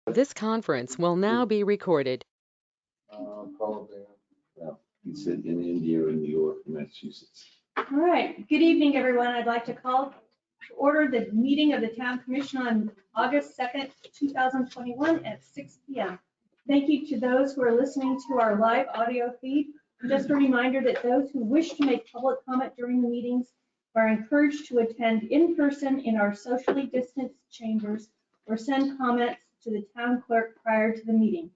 This conference will now be recorded. Probably. Well, he's in India or New York, Massachusetts. All right, good evening, everyone. I'd like to call to order the meeting of the Town Commission on August 2nd, 2021 at 6 p.m. Thank you to those who are listening to our live audio feed. Just a reminder that those who wish to make public comment during the meetings are encouraged to attend in person in our socially distanced chambers or send comments to the town clerk prior to the meeting.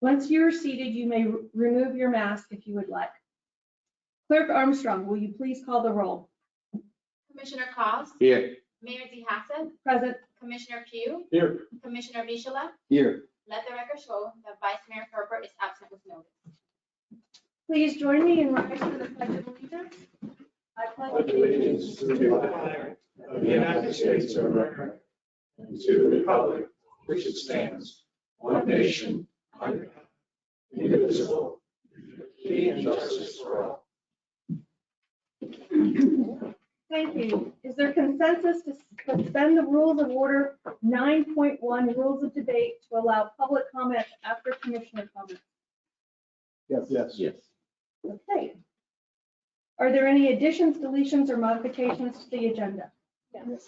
Once you are seated, you may remove your mask if you would like. Clerk Armstrong, will you please call the roll? Commissioner Cos? Here. Mayor Hassett? Present. Commissioner Pugh? Here. Commissioner Vizsla? Here. Let the record show that Vice Mayor Herbert is absent with notice. Please join me in rising to the pledge of allegiance. I pledge Allegiance to the flag of the United States of America and to the republic which it stands, one nation, under God, indivisible, with liberty and justice for all. Thank you. Is there consensus to suspend the rules of order 9.1 rules of debate to allow public comment after commissioner comments? Yes. Yes. Yes. Okay. Are there any additions, deletions, or modifications to the agenda? Yes.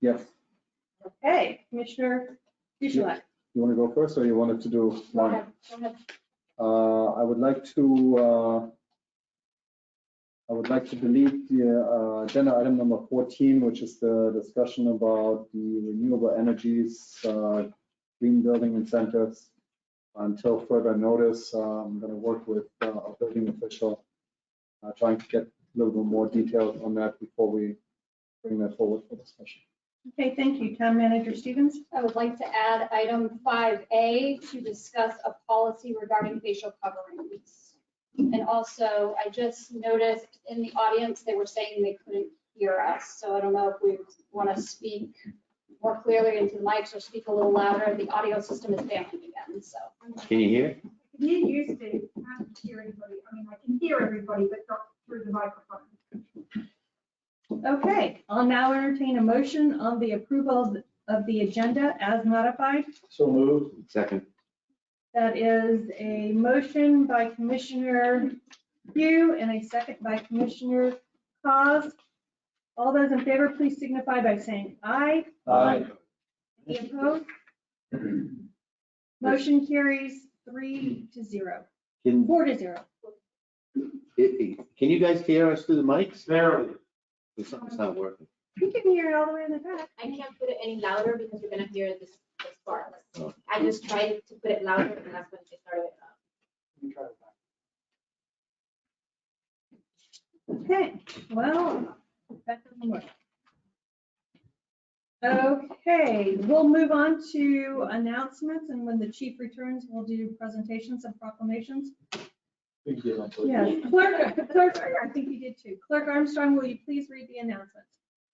Yes. Okay, Commissioner Vizsla. You want to go first, or you wanted to do Go one? ahead. Go ahead. I would like to delete the agenda item number 14, which is the discussion about the renewable energies, green building incentives. Until further notice, I'm going to work with our building official, trying to get a little bit more details on that before we bring that forward for discussion. Okay, thank you. Town Manager Stevens. I would like to add item 5A to discuss a policy regarding facial coverings. And also, I just noticed in the audience, they were saying they couldn't hear us. So I don't know if we want to speak more clearly into the mics or speak a little louder. The audio system is failing again, so. Can you hear? You used to have to hear everybody. I mean, I can hear everybody, but not through the microphone. Okay, I'll now entertain a motion on the approval of the agenda as modified. So moved. Second. That is a motion by Commissioner Pugh and a second by Commissioner Cos. All those in favor, please signify by saying aye. Aye. Any opposed? Motion carries 3-0, Can 4-0. can you guys hear us through the mics? Barely. Something's not working. You can hear it all the way in the back. I can't put it any louder because you're gonna hear this sparks. Oh. I just tried to put it louder and that's when it started up. Okay, well, that doesn't work. Okay, we'll move on to announcements, and when the chief returns, we'll do presentations and proclamations. Yes, clerk, I think you did too. Clerk Armstrong, will you please read the announcements?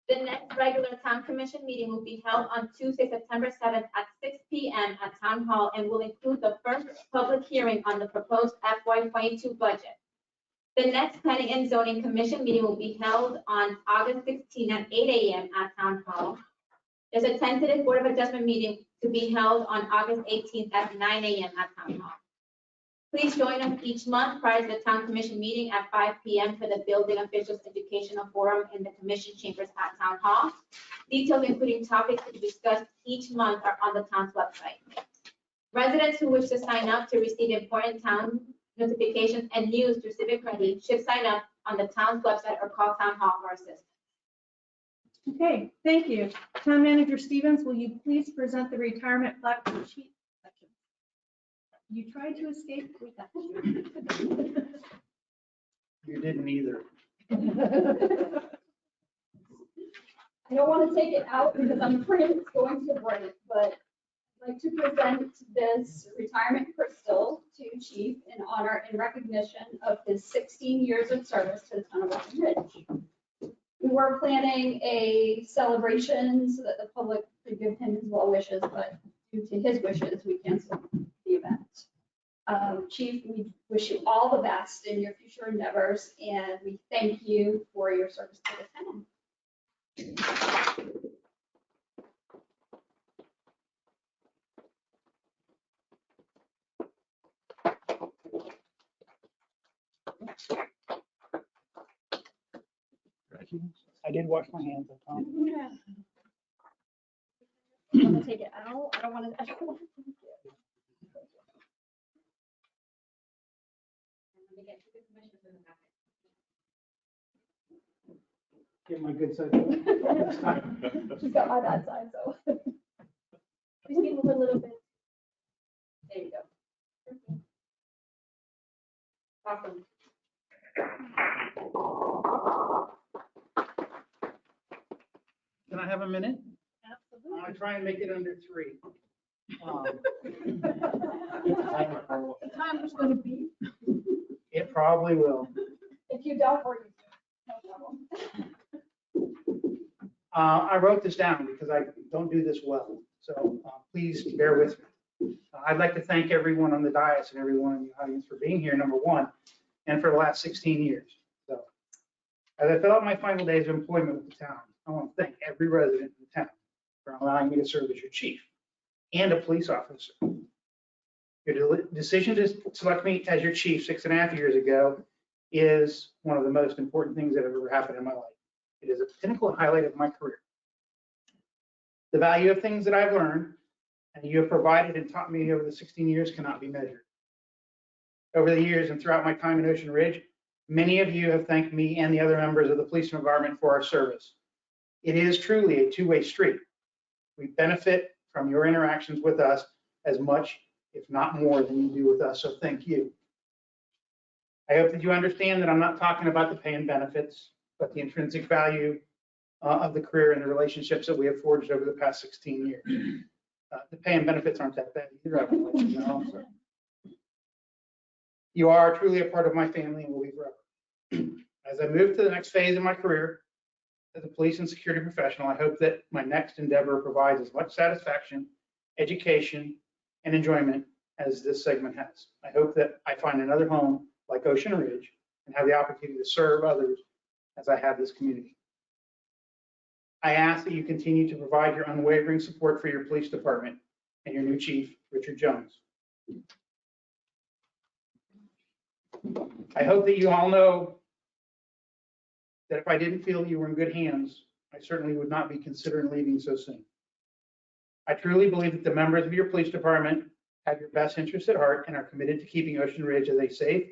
The next regular town commission meeting will be held on Tuesday, September 7th at 6 p.m. at Town Hall and will include the first public hearing on the proposed FY22 budget. The next Planning and Zoning Commission meeting will be held on August 16 at 8 a.m. at Town Hall. There's a tentative Board of Adjustment meeting to be held on August 18th at 9 a.m. at Town Hall. Please join us each month prior to the Town Commission meeting at 5 p.m. for the Building Officials Educational Forum in the Commission Chambers at Town Hall. Details, including topics to be discussed each month, are on the town's website. Residents who wish to sign up to receive important town notifications and news through Civic Ready should sign up on the town's website or call Town Hall for assistance. Okay, thank you. Town Manager Stevens, will you please present the retirement plaque sheet section? You tried to escape with that. You didn't either. I don't want to take it out because I'm afraid it's going to break, but I'd like to present this retirement crystal to Chief in honor and recognition of his 16 years of service to the town of Rocky Ridge. We were planning a celebration so that the public could give him his well wishes, but due to his wishes, we canceled the event. Chief, we wish you all the best in your future endeavors, and we thank you for your service to the town. Thank you. I did wash my hands, I promise. Want to take it out? I don't want to. Get my good side. She's got my bad side, so. Please move a little bit. There you go. Awesome. Can I have a minute? I'm Absolutely. gonna try and make it under 3. The time was gonna be, It probably will. if you don't, or you do. No problem. I wrote this down because I don't do this well, so please bear with me. I'd like to thank everyone on the dais and everyone in the audience for being here, number one, and for the last 16 years. So, as I fill out my final days of employment with the town, I want to thank every resident in the town for allowing me to serve as your chief and a police officer. Your decision to select me as your chief 6.5 years ago is one of the most important things that have ever happened in my life. It is a pinnacle highlight of my career. The value of things that I've learned and you have provided and taught me over the 16 years cannot be measured. Over the years and throughout my time in Ocean Ridge, many of you have thanked me and the other members of the police department for our service. It is truly a two-way street. We benefit from your interactions with us as much, if not more, than you do with us, so thank you. I hope that you understand that I'm not talking about the pay and benefits, but the intrinsic value of the career and the relationships that we have forged over the past 16 years. The pay and benefits aren't that bad either, I would let you know. So. You are truly a part of my family and will be forever. As I move to the next phase of my career as a police and security professional, I hope that my next endeavor provides as much satisfaction, education, and enjoyment as this segment has. I hope that I find another home like Ocean Ridge and have the opportunity to serve others as I have this community. I ask that you continue to provide your unwavering support for your police department and your new chief, Richard Jones. I hope that you all know that if I didn't feel you were in good hands, I certainly would not be considering leaving so soon. I truly believe that the members of your police department have your best interests at heart and are committed to keeping Ocean Ridge as a safe,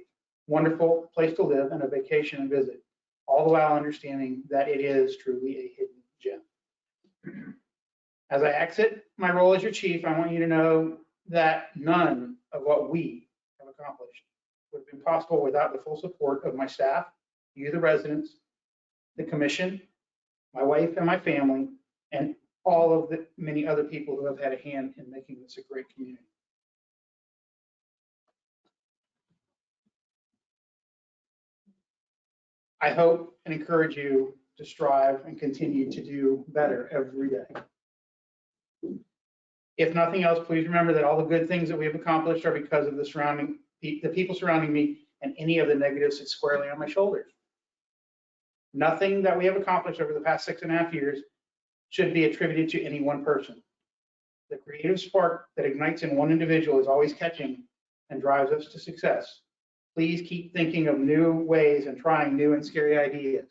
wonderful place to live and a vacation and visit, all the while understanding that it is truly a hidden gem. As I exit my role as your chief, I want you to know that none of what we have accomplished would have been possible without the full support of my staff, you, the residents, the commission, my wife and my family, and all of the many other people who have had a hand in making this a great community. I hope and encourage you to strive and continue to do better every day. If nothing else, please remember that all the good things that we have accomplished are because of the people surrounding me, and any of the negatives sit squarely on my shoulders. Nothing that we have accomplished over the past 6.5 years should be attributed to any one person. The creative spark that ignites in one individual is always catching and drives us to success. Please keep thinking of new ways and trying new and scary ideas.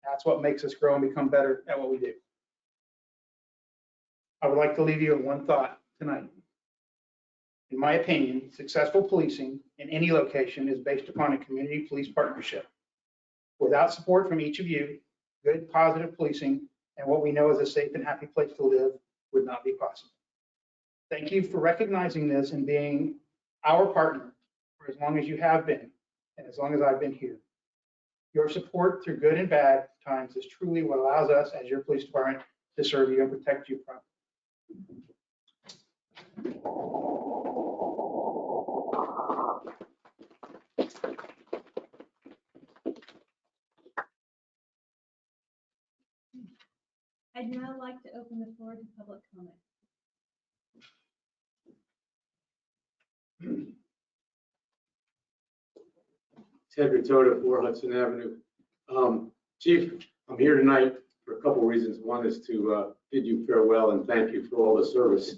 That's what makes us grow and become better at what we do. I would like to leave you with one thought tonight. In my opinion, successful policing in any location is based upon a community police partnership. Without support from each of you, good, positive policing and what we know as a safe and happy place to live would not be possible. Thank you for recognizing this and being our partner for as long as you have been and as long as I've been here. Your support through good and bad times is truly what allows us as your police department to serve you and protect you from. I'd now like to open the floor to public comment. Ted Ritoda, 4 Hudson Avenue. Chief, I'm here tonight for a couple of reasons. One is to bid you farewell and thank you for all the service.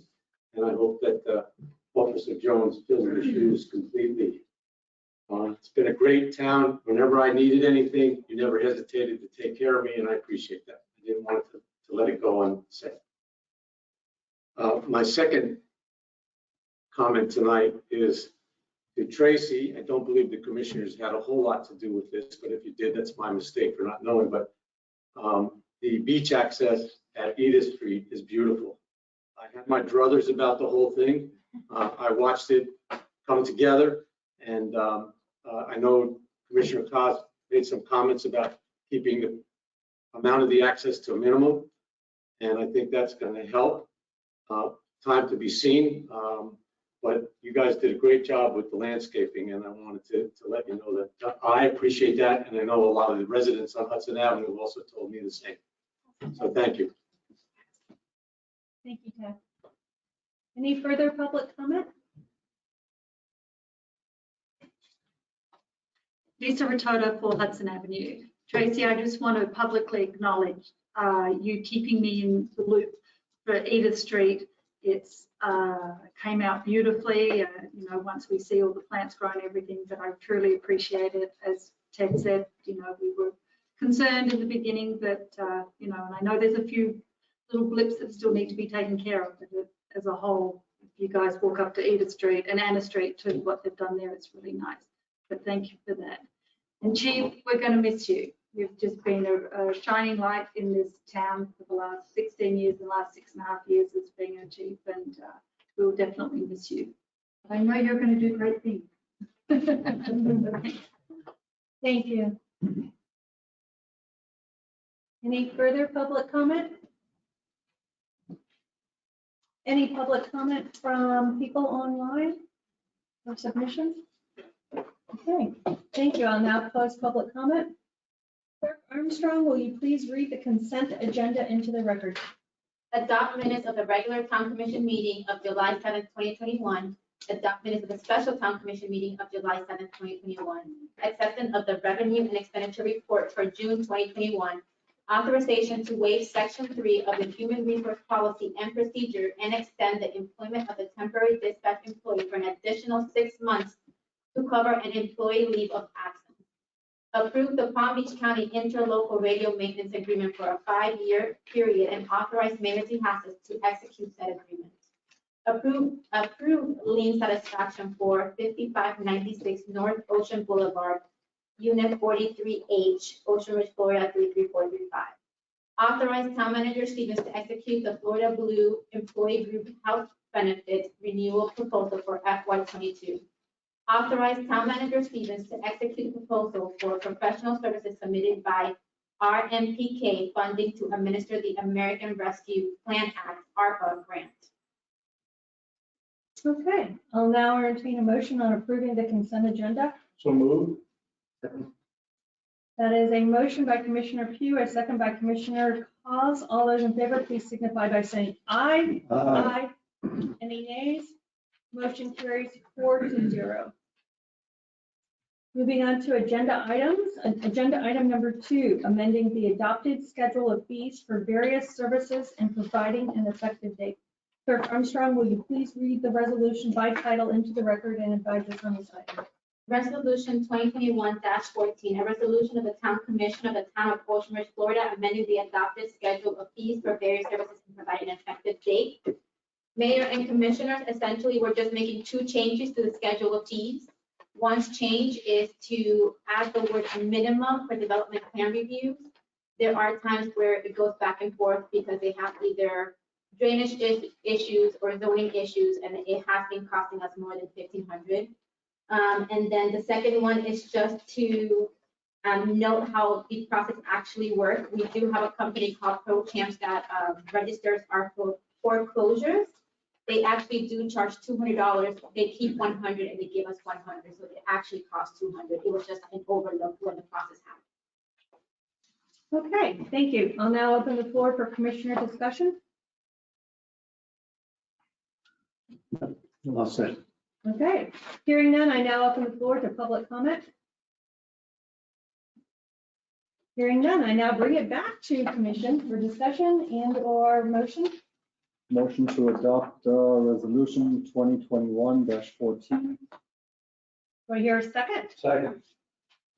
And I hope that Officer Jones fills your shoes completely. It's been a great town. Whenever I needed anything, you never hesitated to take care of me, and I appreciate that. I didn't want to let it go unsaid. My second comment tonight is to Tracy. I don't believe the commissioners had a whole lot to do with this, but if you did, that's my mistake for not knowing. But the beach access at Edith Street is beautiful. I had my druthers about the whole thing. I watched it come together, and I know Commissioner Cos made some comments about keeping the amount of the access to a minimum, and I think that's going to help. Time to be seen, but you guys did a great job with the landscaping, and I wanted to let you know that I appreciate that, and I know a lot of the residents on Hudson Avenue also told me the same. So thank you. Thank you, Ted. Any further public comment? Lisa Ratoda for Hudson Avenue. Tracy, I just want to publicly acknowledge you keeping me in the loop for Edith Street. It's came out beautifully, once we see all the plants growing, everything, but I truly appreciate it. As Ted said, we were concerned in the beginning that, and I know there's a few little blips that still need to be taken care of, but as a whole, if you guys walk up to Edith Street and Anna Street too, what they've done there, it's really nice. But thank you for that. And Chief, we're going to miss you. You've just been a shining light in this town for the last 16 years, the last 6.5 years as being a chief, and we'll definitely miss you. I know you're going to do great things. Thank you. Any further public comment? Any public comment from people online or submissions? Okay, thank you. I'll now close public comment. Clerk Armstrong, will you please read the consent agenda into the record? Adopt minutes of the regular town commission meeting of July 7th, 2021. Adopt minutes of the special town commission meeting of July 7th, 2021. Acceptance of the revenue and expenditure report for June 2021. Authorization to waive section 3 of the human resource policy and procedure and extend the employment of the temporary dispatch employee for an additional 6 months to cover an employee leave of absence. Approve the Palm Beach County interlocal radio maintenance agreement for a 5-year period and authorize Mayor DeHasas to execute said agreement. Approve lien satisfaction for 5596 North Ocean Boulevard, Unit 43H, Ocean Ridge, Florida 33435. Authorize Town Manager Stevens to execute the Florida Blue Employee Group Health Benefits Renewal Proposal for FY22. Authorize Town Manager Stevens to execute a proposal for professional services submitted by RMPK funding to administer the American Rescue Plan Act ARPA grant. Okay, I'll now entertain a motion on approving the consent agenda. So moved. That is a motion by Commissioner Pugh, a second by Commissioner Cos. All those in favor, please signify by saying aye. Aye. Any nays? Motion carries 4-0. Moving on to agenda items. Agenda item number 2, amending the adopted schedule of fees for various services and providing an effective date. Clerk Armstrong, will you please read the resolution by title into the record and advise us on this item? Resolution 2021-14, a resolution of the Town Commission of the Town of Ocean Ridge, Florida, amending the adopted schedule of fees for various services and providing an effective date. Mayor and Commissioners, essentially, we're just making 2 changes to the schedule of fees. One change is to add the word minimum for development plan reviews. There are times where it goes back and forth because they have either drainage issues or zoning issues, and it has been costing us more than $1,500. And then the second one is just to note how the process actually works. We do have a company called ProChamps that registers our foreclosures. They actually do charge $200. They keep 100 and they give us 100. So it actually costs 200. It was just an overlook when the process happened. Okay, thank you. I'll now open the floor for commissioner discussion. All set. Okay, hearing none, I now open the floor to public comment. Hearing none, I now bring it back to commission for discussion and/or motion. Motion to adopt resolution 2021-14. Do I hear a second? Second.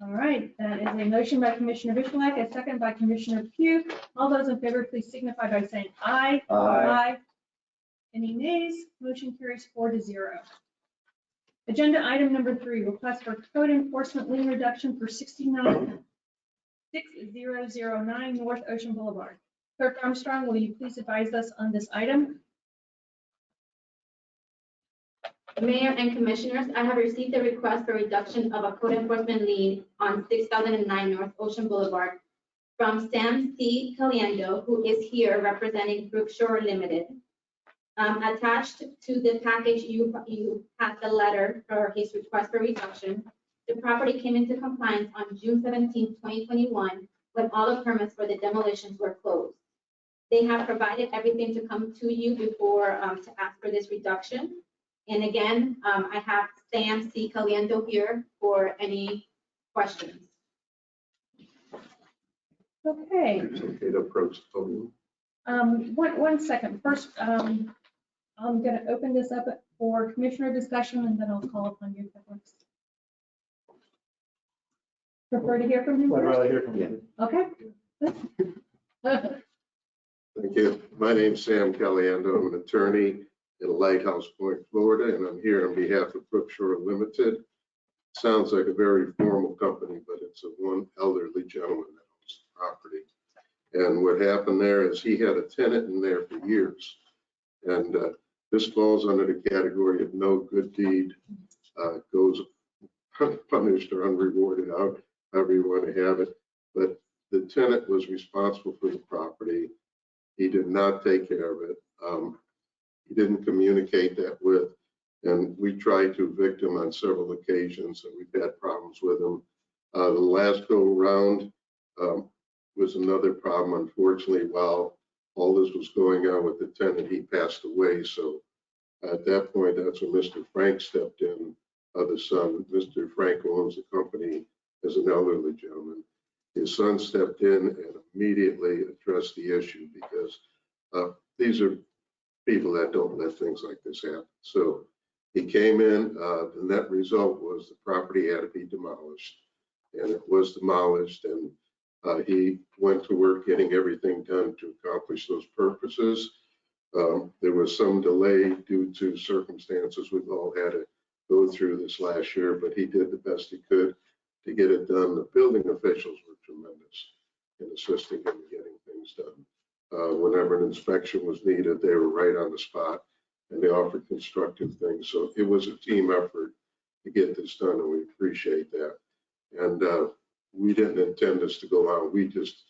All right, that is a motion by Commissioner Bismarck, a second by Commissioner Pugh. All those in favor, please signify by saying aye. Aye. Any nays? Motion carries 4-0. Agenda item number 3, request for code enforcement lien reduction for 6009 North Ocean Boulevard. Clerk Armstrong, will you please advise us on this item? Mayor and Commissioners, I have received a request for reduction of a code enforcement lien on 6009 North Ocean Boulevard from Sam C. Caliendo, who is here representing Brookshore Limited. Attached to the package, you have the letter for his request for reduction. The property came into compliance on June 17, 2021, when all the permits for the demolitions were closed. They have provided everything to come to you before to ask for this reduction. And again, I have Sam C. Caliendo here for any questions. Okay, It's okay to approach the podium. one second. First, I'm going to open this up for commissioner discussion, and then I'll call upon you. Prefer to hear from him I'd first? rather hear from you. Okay. Thank you. My name's Sam Caliendo. I'm an attorney in Lighthouse Point, Florida, and I'm here on behalf of Brookshore Limited. Sounds like a very formal company, but it's a one elderly gentleman that owns the property. And what happened there is he had a tenant in there for years. And this falls under the category of no good deed goes punished or unrewarded, however you want to have it. But the tenant was responsible for the property. He did not take care of it. He didn't communicate that with, and we tried to evict him on several occasions, and we've had problems with him. The last go around was another problem. Unfortunately, while all this was going on with the tenant, he passed away. So at that point, that's when Mr. Frank stepped in, the son. Mr. Frank owns the company as an elderly gentleman. His son stepped in and immediately addressed the issue because these are people that don't let things like this happen. So he came in, the net result was the property had to be demolished, and it was demolished, and he went to work getting everything done to accomplish those purposes. There was some delay due to circumstances we've all had to go through this last year, but he did the best he could to get it done. The building officials were tremendous in assisting him in getting things done. Whenever an inspection was needed, they were right on the spot, and they offered constructive things. So it was a team effort to get this done, and we appreciate that. And we didn't intend this to go on. We just,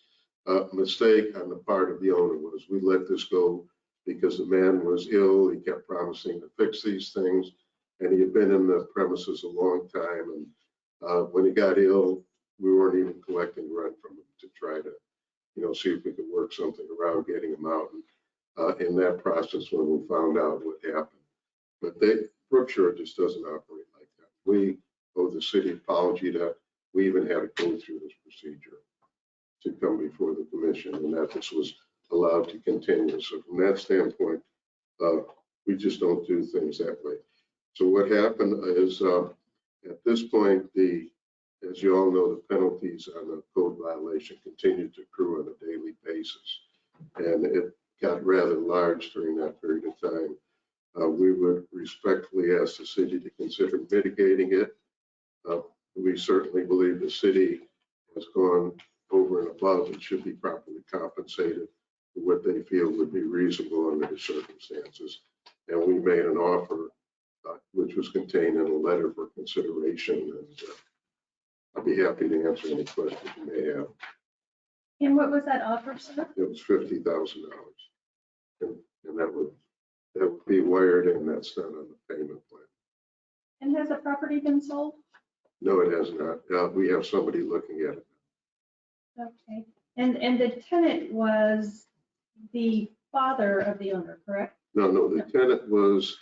mistake on the part of the owner was we let this go because the man was ill. He kept promising to fix these things, and he had been in the premises a long time. And when he got ill, we weren't even collecting rent from him to try to, see if we could work something around getting him out. And in that process, when we found out what happened, but Brookshore just doesn't operate like that. We owe the city apology that we even had to go through this procedure to come before the commission, and that this was allowed to continue. So from that standpoint, we just don't do things that way. So what happened is at this point, as you all know, the penalties on a code violation continue to accrue on a daily basis. And it got rather large during that period of time. We would respectfully ask the city to consider mitigating it. We certainly believe the city has gone over and above and should be properly compensated for what they feel would be reasonable under the circumstances. And we made an offer, which was contained in a letter for consideration. And I'll be happy to answer any questions you may have. And what was that offer, sir? It was $50,000, and that would be wired in. That's done on the payment plan. And has the property been sold? No, it has not. We have somebody looking at it. Okay. And the tenant was the father of the owner, correct? No, the tenant was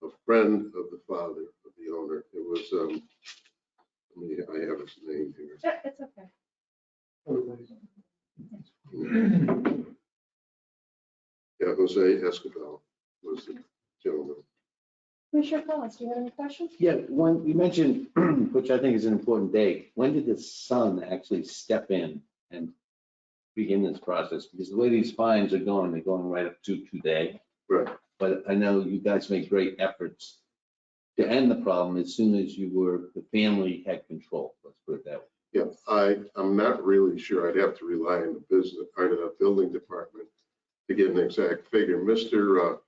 a friend of the father of the owner. It was, I have his name here. Yeah, it's okay. Yeah, Jose Escobar was the gentleman. Commissioner Collins, do you have any questions? Yeah, one, you mentioned, which I think is an important date, when did the son actually step in and begin this process? Because the way these fines are going, they're going right up to today. Right. But I know you guys made great efforts to end the problem as soon as the family had control, let's put it that way. Yeah, I'm not really sure. I'd have to rely on the business, part of the building department to get an exact figure. Mr.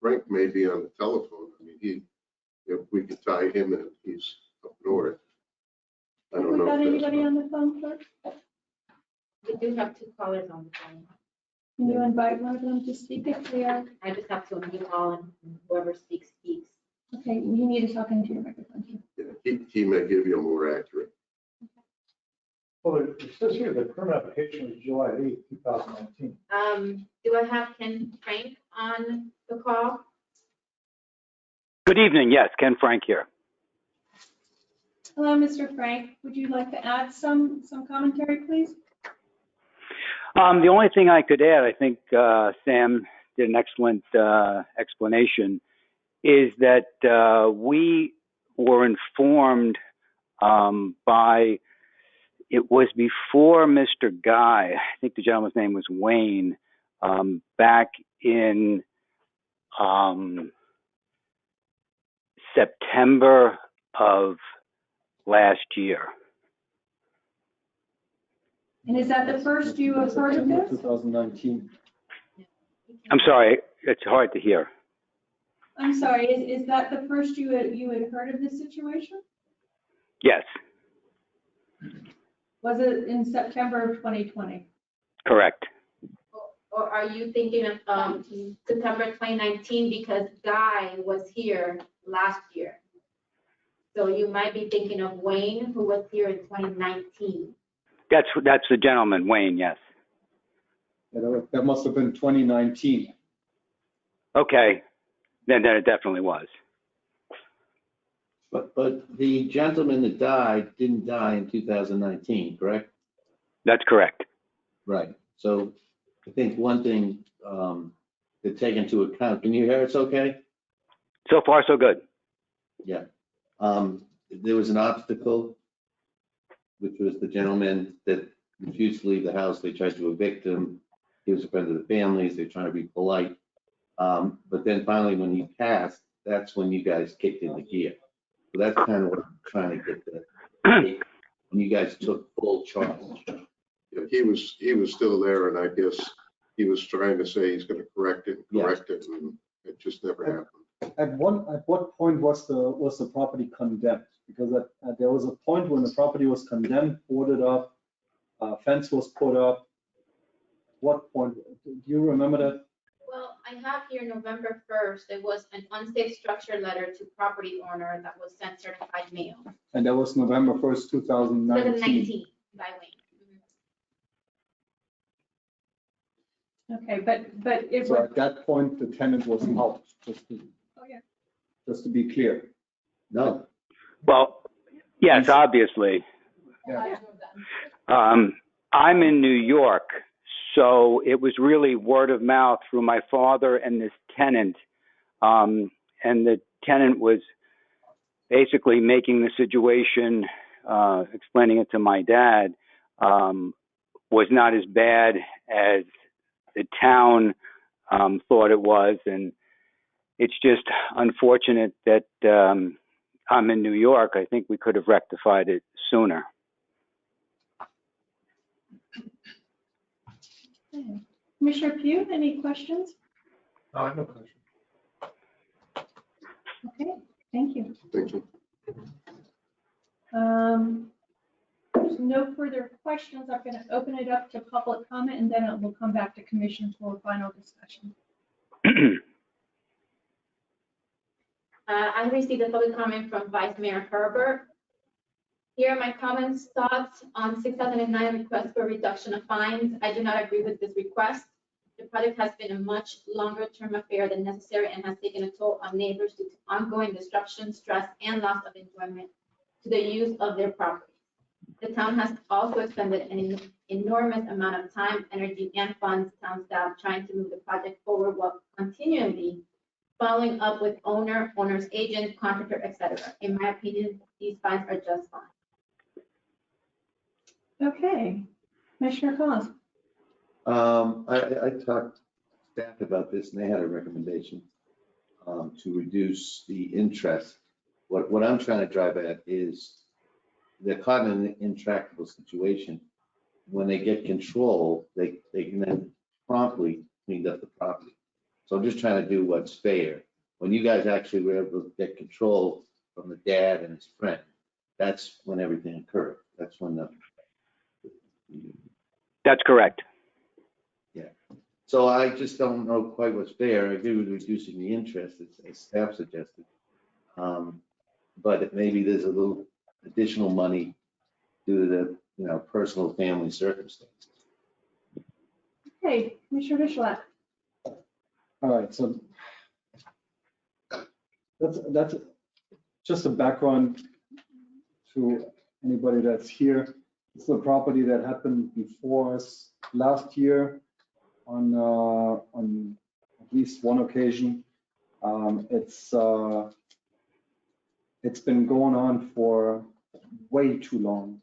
Frank may be on the telephone. I mean, if we could tie him in, he's up north. I Have don't we know. got if anybody that's- on the phone, clerk? We do have 2 callers on the phone. Can you invite one of them to speak if they are? I just have to unmute all and whoever speaks, speaks. Okay, you need to talk into your microphone too. Yeah, he may give you a more accurate. Well, it says here the permit application was July 8th, 2019. Do I have Ken Frank on the call? Good evening. Yes, Ken Frank here. Hello, Mr. Frank. Would you like to add some commentary, please? The only thing I could add, I think Sam did an excellent explanation, is that we were informed by, it was before Mr. Guy, I think the gentleman's name was Wayne, back in September of last year. And is that the first you have heard of this? 2019. I'm sorry, it's hard to hear. I'm sorry, is that the first you had heard of this situation? Yes, Was it in September of 2020? correct. Or are you thinking of September 2019 because Guy was here last year? So you might be thinking of Wayne, who was here in 2019. That's the gentleman, Wayne, yes. Yeah, that must have been 2019. Okay, then it definitely was. But the gentleman that died didn't die in 2019, correct? That's correct. Right. So I think one thing to take into account, can you hear us okay? So far, so good. Yeah. There was an obstacle, which was the gentleman that refused to leave the house. They tried to evict him. He was a friend of the families. They're trying to be polite. But then finally, when he passed, that's when you guys kicked into gear. So that's kind of what I'm trying to get to. When you guys took full charge. Yeah, he was still there, and I guess he was trying to say he's going to correct it, and it just never happened. At what point was the property condemned? Because there was a point when the property was condemned, boarded up, fence was put up. What point? Do you remember that? Well, I have here November 1st, there was an unsafe structure letter to property owner that was sent certified mail. And that was November 1st, 2019. 2019 by Wayne. Okay, but it So was, at that point, the tenant was out, just to be clear. No. Well, yes, obviously. Yeah. I'm in New York, so it was really word of mouth through my father and this tenant. And the tenant was basically making the situation, explaining it to my dad, was not as bad as the town thought it was. And it's just unfortunate that I'm in New York. I think we could have rectified it sooner. okay. Commissioner Pugh, any questions? No, I have no question. Okay, thank you. Thank you. There's no further questions. I'm going to open it up to public comment and then it will come back to commission for a final discussion. I received a public comment from Vice Mayor Herbert. Here are my comments, thoughts on 6009 request for reduction of fines. I do not agree with this request. The project has been a much longer term affair than necessary and has taken a toll on neighbors due to ongoing disruption, stress, and loss of enjoyment to the use of their property. The town has also expended an enormous amount of time, energy, and funds, town staff trying to move the project forward while continually following up with owner, owner's agent, contractor, etc. In my opinion, these fines are just fine. Okay. Commissioner Cos. I talked to staff about this and they had a recommendation to reduce the interest. What I'm trying to drive at is they're caught in an intractable situation. When they get control, they can then promptly clean up the property. So I'm just trying to do what's fair. When you guys actually were able to get control from the dad and his friend, that's when everything occurred. That's when That's correct. So I just don't know quite what's fair. I agree with reducing the interest as staff suggested. But maybe there's a little additional money due to the, personal family circumstances. Okay, Commissioner Michelak. All right, so that's just a background to anybody that's here. It's a property that happened before us last year on at least one occasion. It's been going on for way too long.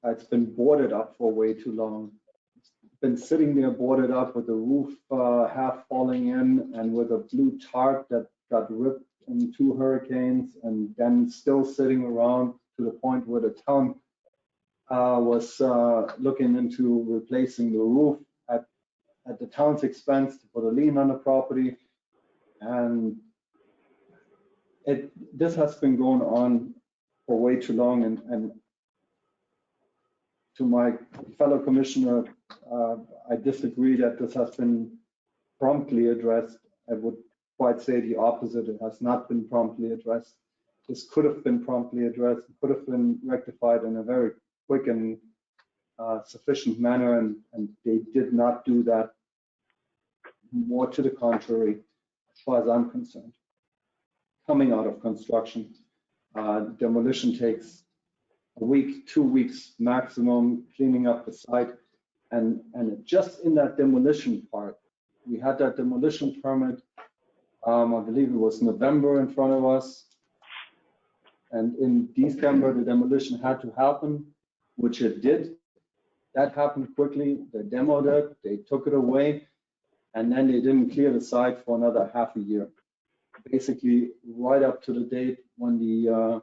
It's been boarded up for way too long. It's been sitting there boarded up with the roof half falling in and with a blue tarp that got ripped in 2 hurricanes, and then still sitting around to the point where the town was looking into replacing the roof at the town's expense to put a lien on the property. And this has been going on for way too long. And to my fellow commissioner, I disagree that this has been promptly addressed. I would quite say the opposite. It has not been promptly addressed. This could have been promptly addressed, could have been rectified in a very quick and sufficient manner, and they did not do that. More to the contrary, as far as I'm concerned. Coming out of construction, demolition takes a week, 2 weeks maximum, cleaning up the site, and just in that demolition part, we had that demolition permit. I believe it was November in front of us, and in December the demolition had to happen, which it did. That happened quickly. They demoed it, they took it away, and then they didn't clear the site for another half a year. Basically, right up to the date when the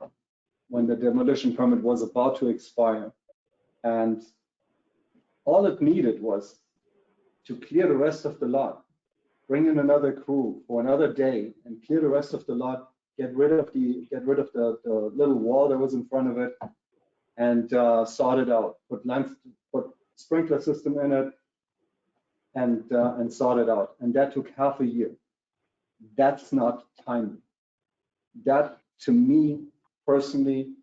demolition permit was about to expire. And all it needed was to clear the rest of the lot, bring in another crew for another day and clear the rest of the lot, get rid of the little wall that was in front of it, and sort it out, put sprinkler system in it, and sort it out. And that took half a year. That's not timely. That, to me personally,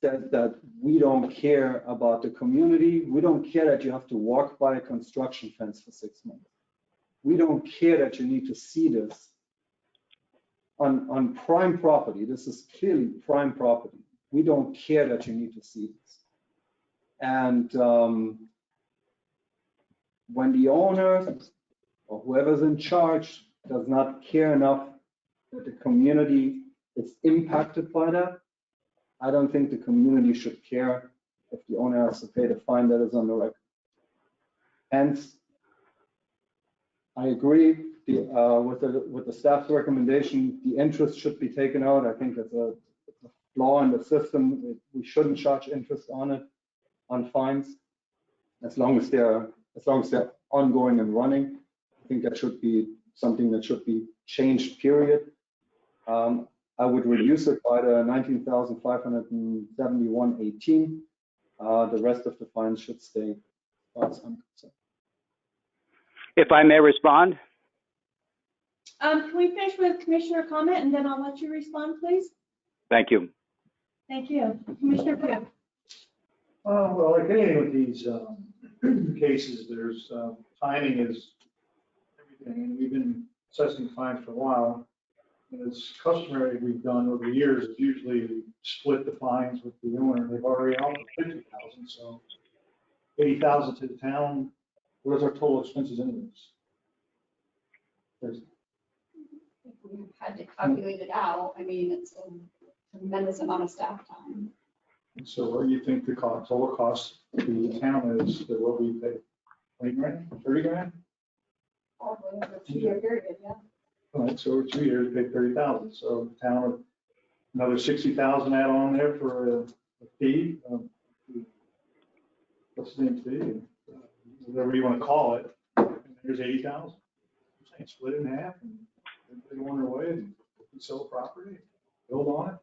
says that we don't care about the community. We don't care that you have to walk by a construction fence for 6 months. We don't care that you need to see this on prime property. This is clearly prime property. We don't care that you need to see this. And when the owner or whoever's in charge does not care enough that the community is impacted by that, I don't think the community should care if the owner has to pay the fine that is on the record. Hence, I agree with the staff's recommendation. The interest should be taken out. I think it's a flaw in the system. We shouldn't charge interest on it, on fines, as long as they're ongoing and running. I think that should be something that should be changed, period. I would reduce it by the 19,571.18. The rest of the fines should stay as far as I'm concerned. If I may respond? Can we finish with commissioner comment and then I'll let you respond, please? Thank you. Thank you. Commissioner Pugh. Well, like anything with these cases, there's timing is everything, and we've been assessing fines for a while. And it's customary we've done over the years is usually we split the fines with the owner. They've already offered 50,000, so 80,000 to the town. What is our total expenses in this? we've had to calculate it out. I mean, it's a tremendous amount of staff time. So what do you think the cost, total cost to the town is for what we pay? 20 grand, 30 grand? Probably over a 2-year period, yeah. All right, so over 2 years, pay 30,000. So the town, another 60,000 add on there for a fee. What's the name fee? Whatever you want to call it. And there's 80,000. Saying split it in half and everybody go on their way and sell the property, build on it,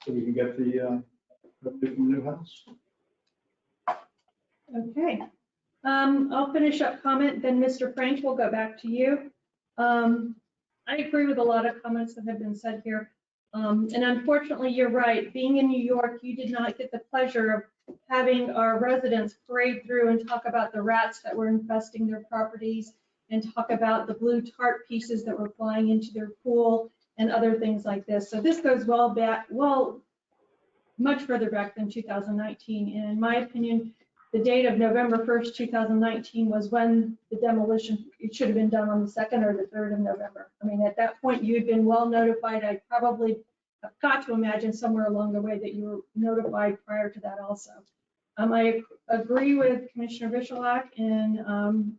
so we can get the revenue from the new house. Okay. I'll finish up comment, then Mr. Frank will go back to you. I agree with a lot of comments that have been said here. And unfortunately, you're right. Being in New York, you did not get the pleasure of having our residents parade through and talk about the rats that were infesting their properties and talk about the blue tarp pieces that were flying into their pool and other things like this. So this goes well back, much further back than 2019. And in my opinion, the date of November 1st, 2019 was when the demolition, it should have been done on the 2nd or the 3rd of November. I mean, at that point, you had been well notified. I probably have got to imagine somewhere along the way that you were notified prior to that also. I agree with Commissioner Bishalak in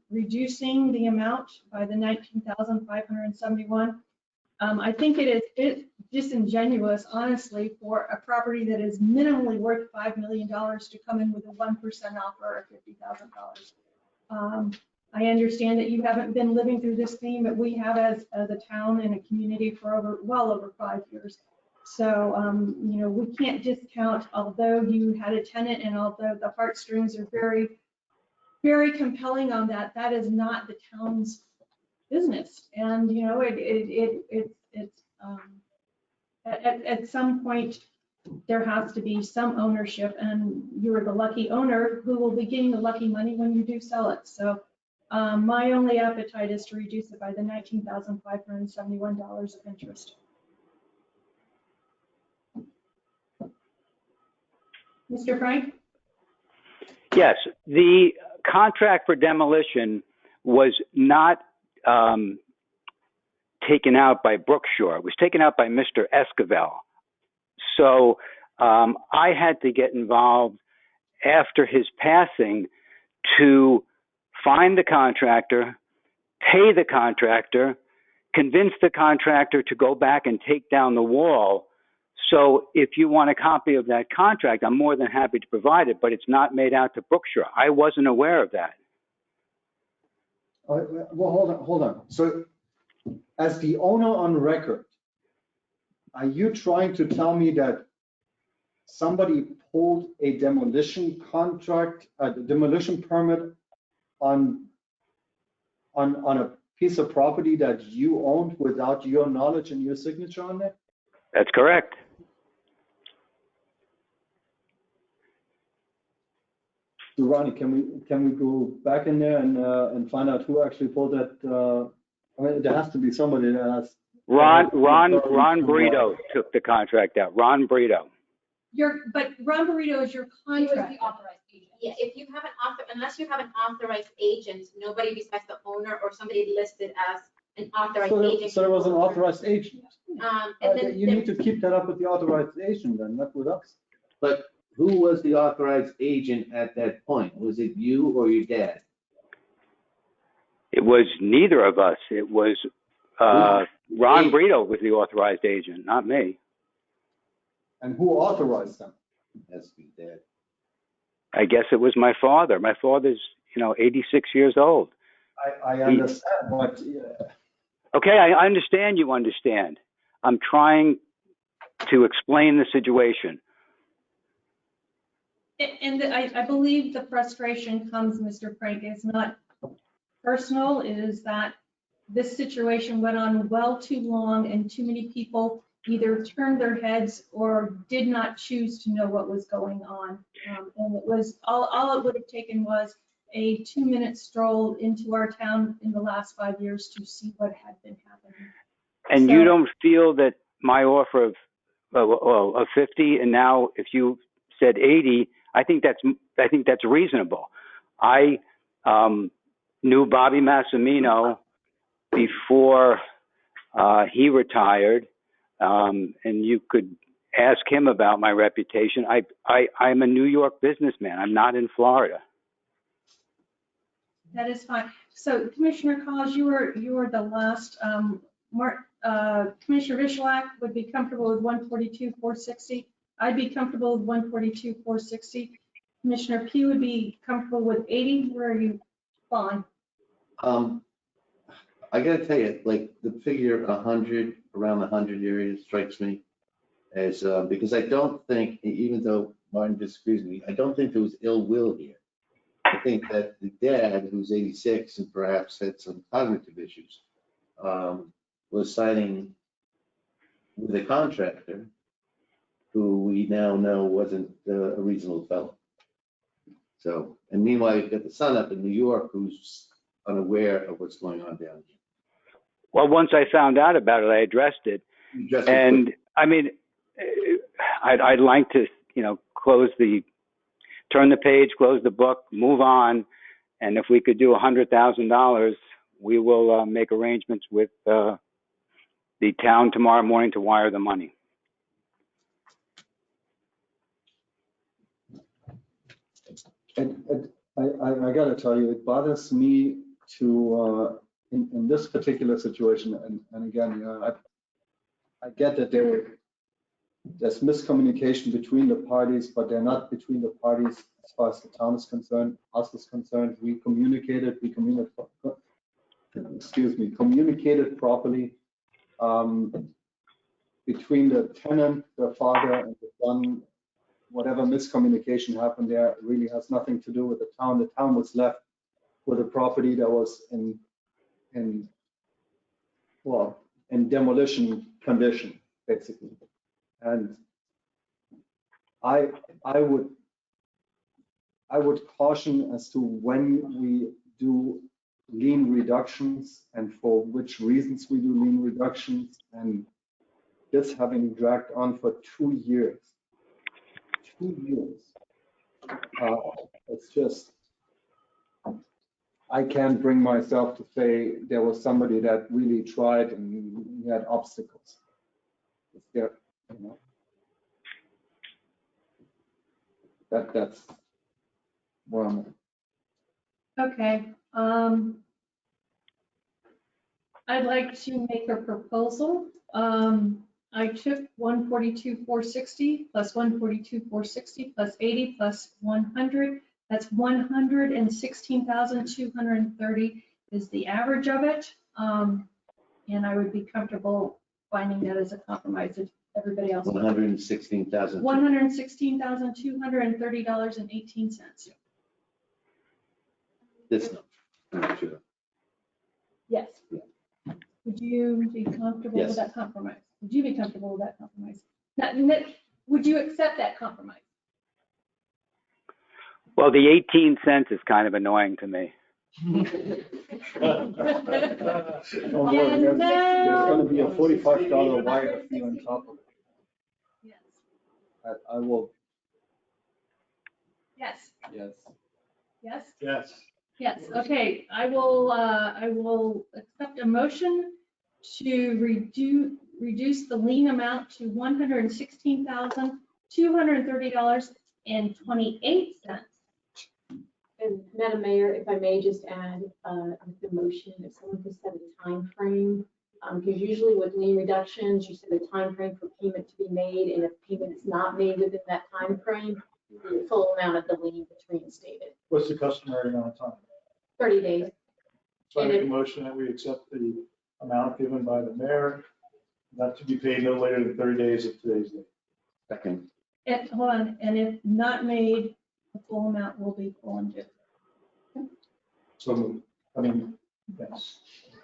reducing the amount by the $19,571. I think it is disingenuous, honestly, for a property that is minimally worth $5 million to come in with a 1% offer of $50,000. I understand that you haven't been living through this theme, but we have as a town and a community for well over 5 years. So, you know, we can't discount, although you had a tenant and although the heartstrings are very, very compelling on that, that is not the town's business. And, you know, at some point, there has to be some ownership, and you're the lucky owner who will be getting the lucky money when you do sell it. So my only appetite is to reduce it by the $19,571 of interest. Mr. Frank? Yes, the contract for demolition was not taken out by Brookshire. It was taken out by Mr. Esquivel. So I had to get involved after his passing to find the contractor, pay the contractor, convince the contractor to go back and take down the wall. So if you want a copy of that contract, I'm more than happy to provide it, but it's not made out to Brookshire. I wasn't aware of that. Well, hold on. So as the owner on record, are you trying to tell me that somebody pulled a demolition contract, a demolition permit on a piece of property that you owned without your knowledge and your signature on it? That's correct. So Ronnie, can we go back in there and find out who actually pulled that? I mean, there has to be somebody that has. Ron Brito took the contract out. Ron Brito. But Ron Burrito is your He was contract. the authorized agent. Yeah, if you have unless you have an authorized agent, nobody besides the owner or somebody listed as an authorized agent. So there was an authorized agent. And then You need to keep that up with the authorized agent then, not with us. But who was the authorized agent at that point? Was it you or your dad? It was neither of us. It was Ron Brito was the authorized agent, not me. And who authorized them? Has to be dad. I guess it was my father. My father's, 86 years old. I understand, but Okay, I understand you understand. I'm trying to explain the situation. And I believe the frustration comes, Mr. Frank, it's not personal, it is that this situation went on well too long and too many people either turned their heads or did not choose to know what was going on. And it was, all it would have taken was a 2-minute stroll into our town in the last 5 years to see what had been happening. And So- you don't feel that my offer of 50, and now if you said 80, I think that's reasonable. I knew Bobby Massimino before He retired, and you could ask him about my reputation. I'm a New York businessman. I'm not in Florida. That is fine. So Commissioner Collins, you were the last. Commissioner Vishalak would be comfortable with 142,460. I'd be comfortable with 142,460. Commissioner Pugh would be comfortable with 80. Where are you, Fawn? I gotta tell you, like the figure 100, around the 100 area strikes me as, because I don't think, even though Martin disagrees with me, I don't think there was ill will here. I think that the dad, who's 86 and perhaps had some cognitive issues, was signing with a contractor who we now know wasn't a reasonable fellow. So, and meanwhile, you've got the son up in New York who's unaware of what's going on down here. Well, once I found out about it, I addressed it. And I mean, I'd like to, turn the page, close the book, move on. And if we could do $100,000, we will make arrangements with the town tomorrow morning to wire the money. And I gotta tell you, it bothers me to, in this particular situation, and again, I get that there's miscommunication between the parties, but they're not between the parties as far as the town is concerned, us is concerned. We communicated properly between the tenant, the father, and the son. Whatever miscommunication happened there really has nothing to do with the town. The town was left with a property that was in demolition condition, basically. And I would caution as to when we do lien reductions and for which reasons we do lien reductions, and this having dragged on for 2 years. 2 years. It's just, I can't bring myself to say there was somebody that really tried and we had obstacles. It's there, That's where I'm at. Okay. I'd like to make a proposal. I took 142,460 plus 142,460 plus 80 plus 100. That's 116,230 is the average of it. And I would be comfortable finding that as a compromise if everybody else. $116,000. $116,230.18. This number, sure. Yes. Would you be comfortable Yes. with that compromise? Would you be comfortable with that compromise? Now, would you accept that compromise? Well, the 18 cents is kind of annoying to me. Don't worry, there's going to be a $45 wire fee on top of it. Yes. I will. Yes. Yes. Yes. Yes. Yes. Okay. I will accept a motion to reduce the lien amount to $116,230.28. And Madam Mayor, if I may just add, the motion, if someone could set a time frame, because usually with lien reductions, you set a time frame for payment to be made, and if payment is not made within that time frame, the full amount of the lien is reinstated. What's the customary amount of time? 30 days. So I make a motion that we accept the amount given by the mayor, not to be paid no later than 30 days of today's date. Second. Hold on, and if not made, the full amount will be full and due. So, yes.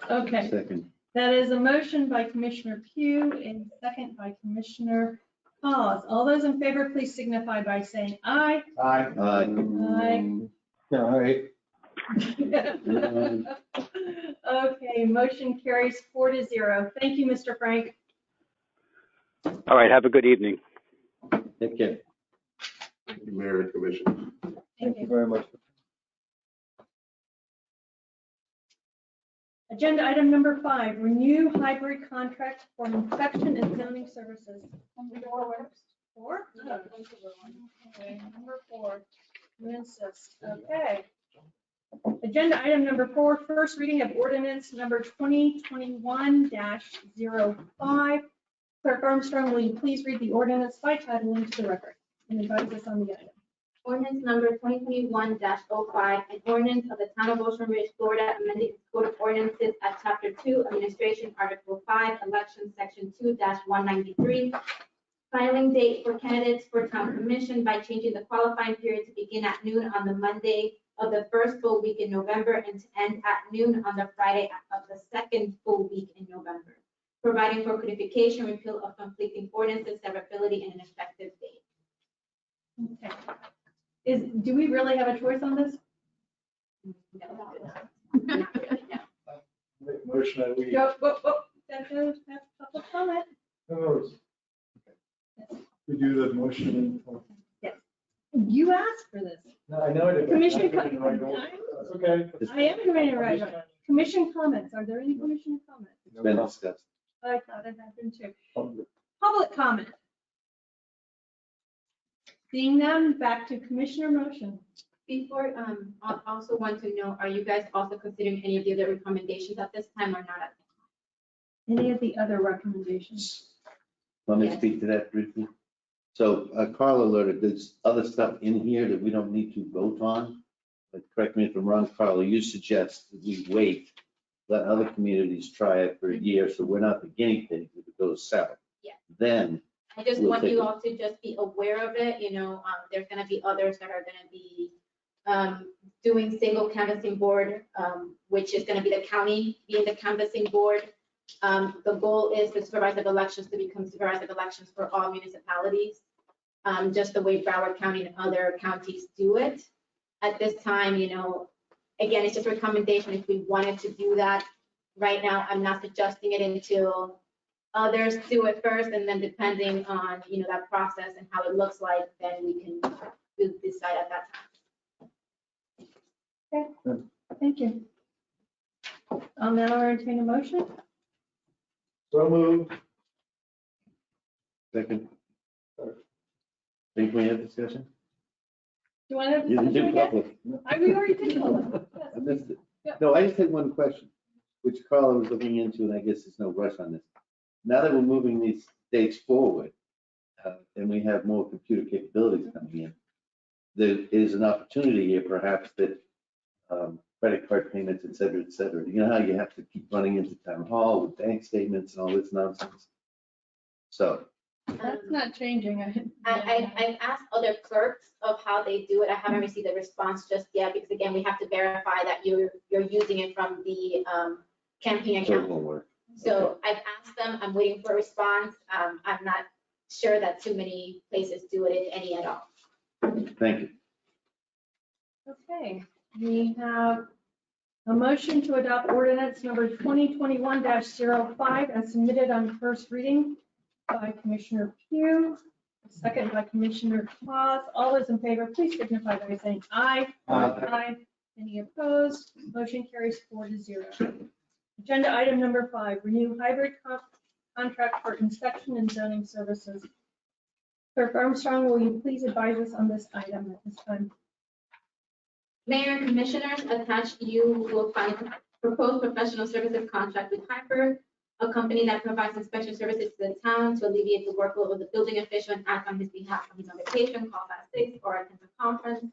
Okay. Second. That is a motion by Commissioner Pugh and second by Commissioner Hawes. All those in favor, please signify by saying aye. Aye. Aye. Okay, motion carries 4-0. Thank you, Mr. Frank. All right, have a good evening. Take care. Thank you, Mayor and Commissioner. Thank you very much. Agenda item number 5, renew hybrid contract for inspection and zoning services. Four? Okay, number 4. You insist. Okay. Agenda item number 4, first reading of ordinance number 2021-05. Clerk Armstrong, will you please read the ordinance by title into the record and advise us on the item? Ordinance number 2021-05, an ordinance of the Town of Ocean Ridge, Florida, amending its code of ordinances at Chapter 2, Administration, Article 5, Elections, Section 2-193, filing date for candidates for town commission by changing the qualifying period to begin at noon on the Monday of the first full week in November and to end at noon on the Friday of the second full week in November, providing for codification, repeal of conflicting ordinances, severability, and an effective date. Okay. Do we really have a choice on this? Motion that we. Go, whoop, whoop. That goes, that's public comment. We do the motion. You asked for this. No, I know it. Commission That's okay. I am doing it right. Commission comments. Are there any commission comments? It's been discussed. I thought it happened too. Public comment. Seeing none, back to commissioner motion. Before, I also want to know, are you guys also considering any of the other recommendations at this time or not at this time? Any of the other recommendations? Let me Yes. speak to that briefly. So Carl alerted, there's other stuff in here that we don't need to vote on. But correct me if I'm wrong, Carla, you suggest that we wait, let other communities try it for a year, so we're not the guinea pigs if it goes south. Yeah. Then, I just We'll want take you it. all to just be aware of it, there's gonna be others that are gonna be doing single canvassing board, which is gonna be the county being the canvassing board. The goal is for supervisor elections to become supervisor elections for all municipalities, just the way Broward County and other counties do it. At this time, again, it's just a recommendation if we wanted to do that. Right now, I'm not suggesting it until others do it first, and then depending on, that process and how it looks like, then we'll decide at that time. Okay, thank you. I'll now entertain a motion. So moved. second. Think we have discussion? Do you want to have You didn't discussion do again? public. We already did public. I Yes. missed it. Yeah. No, I just had one question, which Carla was looking into, and I guess there's no rush on this. Now that we're moving these dates forward, and we have more computer capabilities coming in, there is an opportunity here perhaps that credit card payments, et cetera, you know how you have to keep running into town hall with bank statements and all this nonsense? So, That's not changing. I've asked other clerks of how they do it. I haven't received a response just yet, because again, we have to verify that you're using it from the campaign so it account. won't work. So I've asked them, I'm waiting for a response. I'm not sure that too many places do it, if any at all. Thank you. Okay, we have a motion to adopt ordinance number 2021-05 as submitted on first reading by Commissioner Pugh, second by Commissioner Claus. All those in favor, please signify by saying aye. Aye. Any opposed? Motion carries 4-0. Agenda item number 5, renew hybrid contract for inspection and zoning services. Clerk Armstrong, will you please advise us on this item at this time? Mayor and Commissioners, attached you will find proposed professional services contract with Hyper, a company that provides inspection services to the town to alleviate the workload of the building official and act on his behalf when he's on vacation, call at 6, or attend a conference.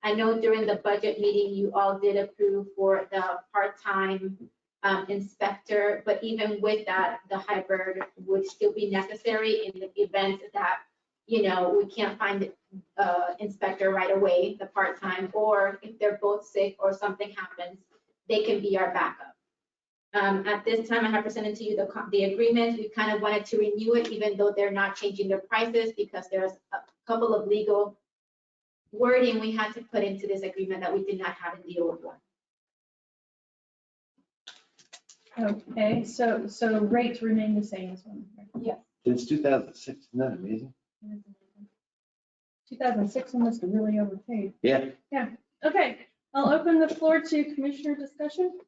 I know during the budget meeting, you all did approve for the part-time inspector, but even with that, the hybrid would still be necessary in the event that, we can't find the inspector right away, the part-time, or if they're both sick or something happens, they can be our backup. At this time, I have presented to you the agreement. We kind of wanted to renew it, even though they're not changing their prices, because there's a couple of legal wording we had to put into this agreement that we did not have in the old one. Okay, so rates remain the same as one. Yeah. Since 2006, isn't that amazing? 2006 one must have really overpaid. Yeah. Yeah, okay. I'll open the floor to commissioner discussion.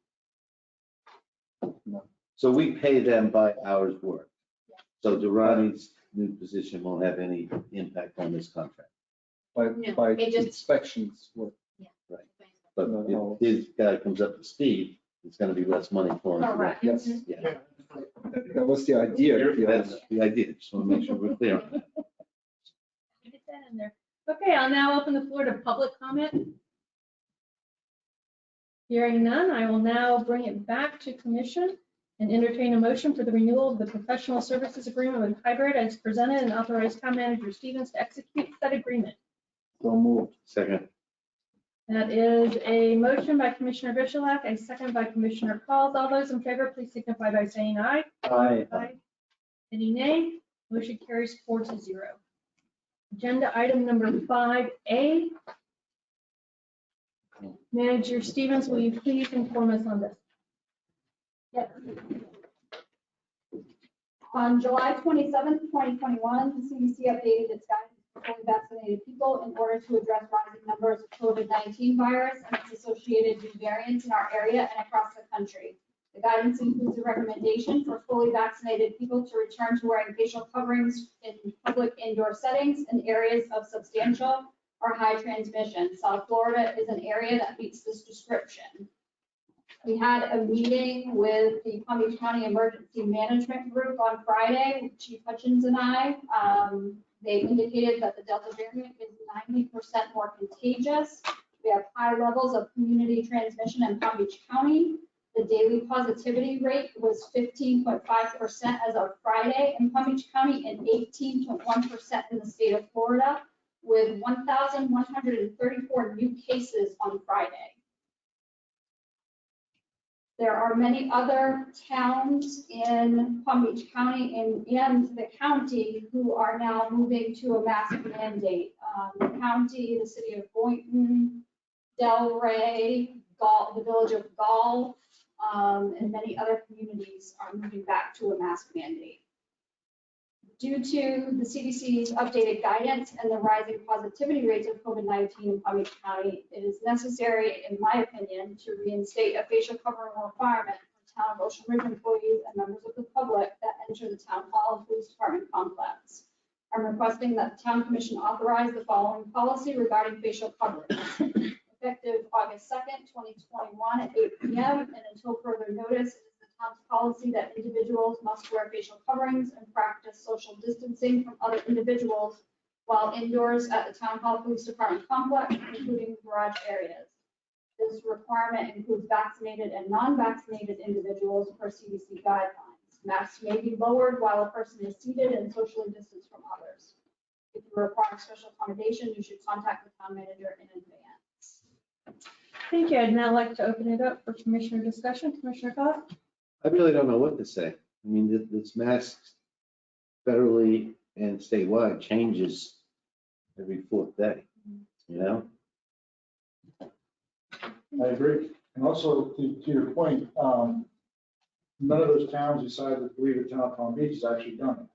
So we pay them by hours worked. So Durrani's new position won't have any impact on this contract. By, No, by it just- inspections, what, But if his guy comes up to speed, it's gonna be less money for him. Correct. yes, Yeah, that was the idea. that's the idea. Just want to make sure we're clear on that. Get that in there. Okay, I'll now open the floor to public comment. Hearing none, I will now bring it back to commission and entertain a motion for the renewal of the professional services agreement with Hybrid as presented and authorize town manager Stevens to execute said agreement. So moved. Second, That is a motion by Commissioner Bishalak, a second by Commissioner Pauls. All those in favor, please signify by saying aye. Aye. Any nay? Motion carries 4-0. Agenda item number 5A. Manager Stevens, will you please inform us on this? Yes. On July 27th, 2021, the CDC updated its guidance for fully vaccinated people in order to address rising numbers of COVID-19 virus and its associated new variants in our area and across the country. The guidance includes a recommendation for fully vaccinated people to return to wearing facial coverings in public indoor settings in areas of substantial or high transmission. South Florida is an area that meets this description. We had a meeting with the Palm Beach County Emergency Management Group on Friday, Chief Hutchins and I. They indicated that the Delta variant is 90% more contagious. We have high levels of community transmission in Palm Beach County. The daily positivity rate was 15.5% as of Friday in Palm Beach County and 18.1% in the state of Florida, with 1,134 new cases on Friday. There are many other towns in Palm Beach County and the county who are now moving to a mask mandate. The county, the city of Boynton, Delray, Gall, the village of Gall, and many other communities are moving back to a mask mandate. Due to the CDC's updated guidance and the rising positivity rates of COVID-19 in Palm Beach County, it is necessary, in my opinion, to reinstate a facial covering requirement for town of Ocean Ridge employees and members of the public that enter the town hall and police department complex. I'm requesting that the town commission authorize the following policy regarding facial coverings. Effective August 2nd, 2021 at 8 p.m. and until further notice, it is the town's policy that individuals must wear facial coverings and practice social distancing from other individuals while indoors at the town hall police department complex, including garage areas. This requirement includes vaccinated and non-vaccinated individuals per CDC guidelines. Masks may be lowered while a person is seated and socially distanced from others. If you require special accommodation, you should contact the town manager in advance. Thank you. I'd now like to open it up for commissioner discussion. Commissioner Cox? I really don't know what to say. I mean, this mask federally and statewide changes every fourth day, you know? I agree. And also, to your point, none of those towns besides, I believe, the town of Palm Beach has actually done it.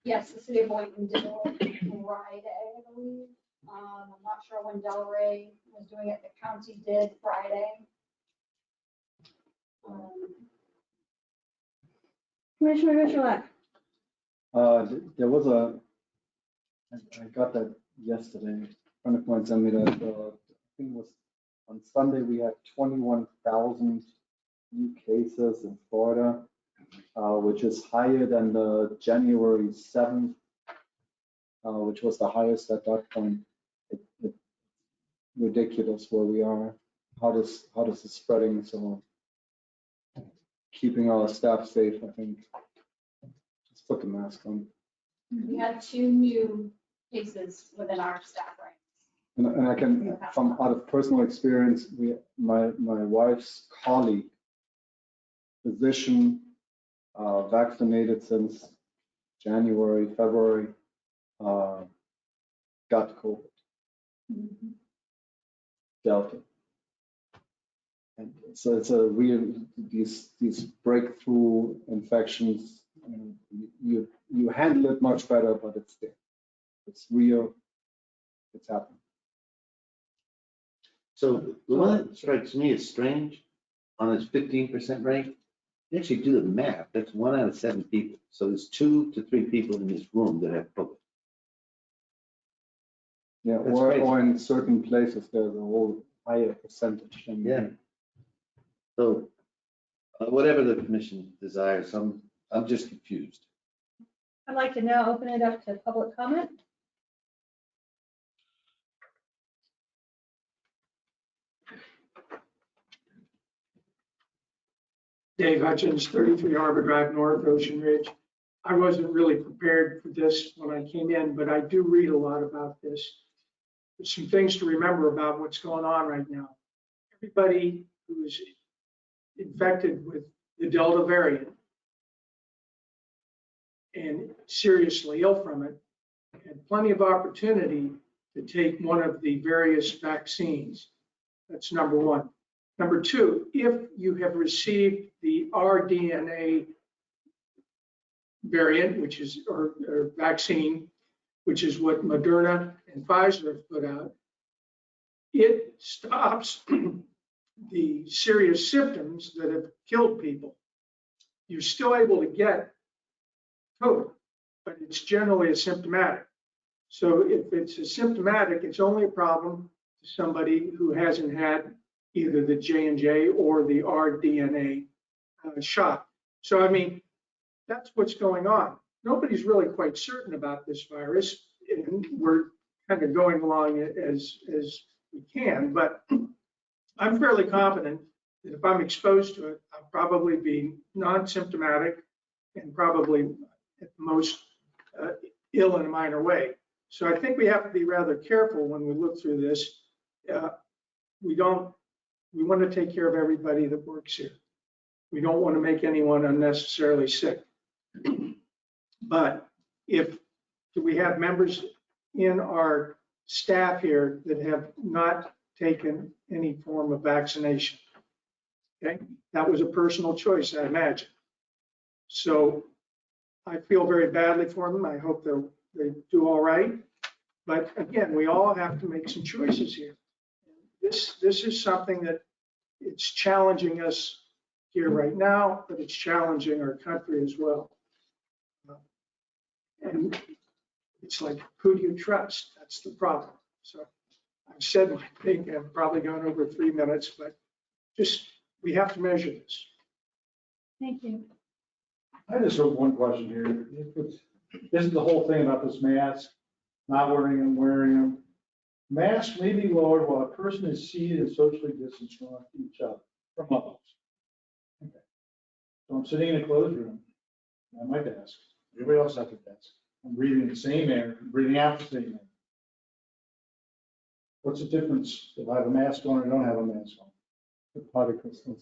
Yes, the city of Boynton did it Friday, I believe. I'm not sure when Delray was doing it. The county did Friday. Commissioner Bishalak? There was I got that yesterday. A friend of mine sent me that, I think it was on Sunday, we had 21,000 new cases in Florida, which is higher than the January 7th, which was the highest at that point. It's ridiculous where we are. How does it spreading? So keeping our staff safe, I think. Just put the mask on. We had 2 new cases within our staff ranks. And I can, from out of personal experience, my wife's colleague, physician, vaccinated since January, February, got COVID, Delta. And so it's a real, these breakthrough infections, you handle it much better, but it's there. It's real, it's happening. So the one that strikes me as strange on this 15% rate You actually do the math, that's 1 out of 7 people. So there's 2 to 3 people in this room that have COVID. Yeah, That's or, crazy. or in certain places, there's a whole higher percentage. than- Yeah. So whatever the commission desires, I'm just confused. I'd like to now open it up to public comment. Dave Hutchins, 33 Harbor Drive North, Ocean Ridge. I wasn't really prepared for this when I came in, but I do read a lot about this. There's some things to remember about what's going on right now. Everybody who is infected with the Delta variant and seriously ill from it had plenty of opportunity to take one of the various vaccines. That's number one. Number two, if you have received the rDNA variant, which is, or vaccine, which is what Moderna and Pfizer have put out, it stops the serious symptoms that have killed people. You're still able to get COVID, but it's generally asymptomatic. So if it's asymptomatic, it's only a problem to somebody who hasn't had either the J&J or the rDNA shot. So, I mean, that's what's going on. Nobody's really quite certain about this virus, and we're kind of going along as we can, but I'm fairly confident that if I'm exposed to it, I'll probably be non-symptomatic and probably at most ill in a minor way. So I think we have to be rather careful when we look through this. We want to take care of everybody that works here. We don't want to make anyone unnecessarily sick. But do we have members in our staff here that have not taken any form of vaccination? Okay, that was a personal choice, I imagine. So I feel very badly for them. I hope they do all right. But again, we all have to make some choices here. This is something that it's challenging us here right now, but it's challenging our country as well. And it's like, who do you trust? That's the problem. So I've said my thing. I've probably gone over 3 minutes, but just, we have to measure this. Thank you. I just have one question here. Isn't the whole thing about this mask, not wearing them, wearing them? Masks may be lowered while a person is seated and socially distanced from each other, from others. Okay. So I'm sitting in a closed room at my desk. Everybody else at their desk. I'm breathing the same air, breathing out the same air. What's the difference if I have a mask on or don't have a mask on? The particles. But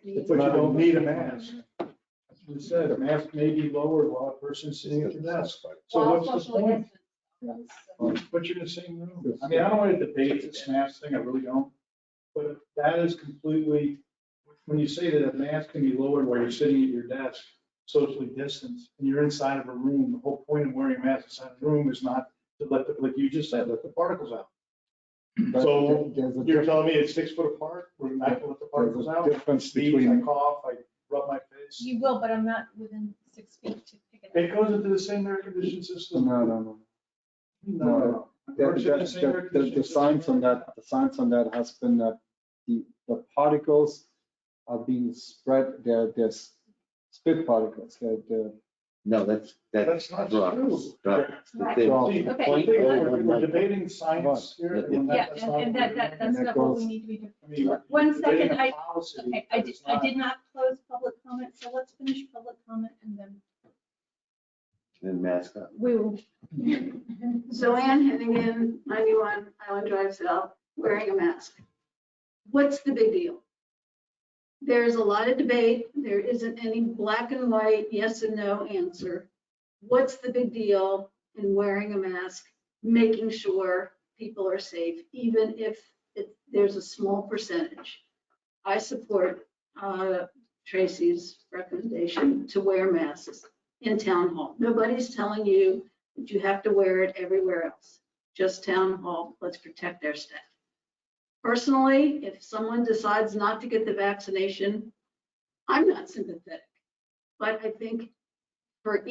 you don't need a mask. That's what it said. A mask may be lowered while a person's sitting at their desk. So what's the point? But you're in the same room. I mean, I don't want to debate this mask thing, I really don't. But that is completely, when you say that a mask can be lowered while you're sitting at your desk, socially distanced, and you're inside of a room, the whole point of wearing a mask inside a room is not to let the, like you just said, let the particles out. But So there's a you're telling me it's 6 foot apart, we're not gonna let the particles There's a out? difference Sneeze, between- I cough, I rub my face. You will, but I'm not within 6 feet to pick it up. It goes into the same air conditioning system. No. No. Works in the same air The conditioning science on system. the science on that has been that the particles are being spread, there's spit particles, No, that's not drops. true. Drops. Right. They- Okay. We're debating science here. and Yeah, that's not and what we're that's doing. not what we need to be doing. I mean, One debating second, a policy okay, that's I not- did not close public comment, so let's finish public comment and then And mask up. we will. Zoanne Hennigan, 91 Island Drive South, wearing a mask. What's the big deal? There's a lot of debate. There isn't any black and white, yes and no answer. What's the big deal in wearing a mask, making sure people are safe, even if there's a small percentage? I support Tracy's recommendation to wear masks in town hall. Nobody's telling you that you have to wear it everywhere else. Just town hall. Let's protect our staff. Personally, if someone decides not to get the vaccination, I'm not sympathetic, but I think for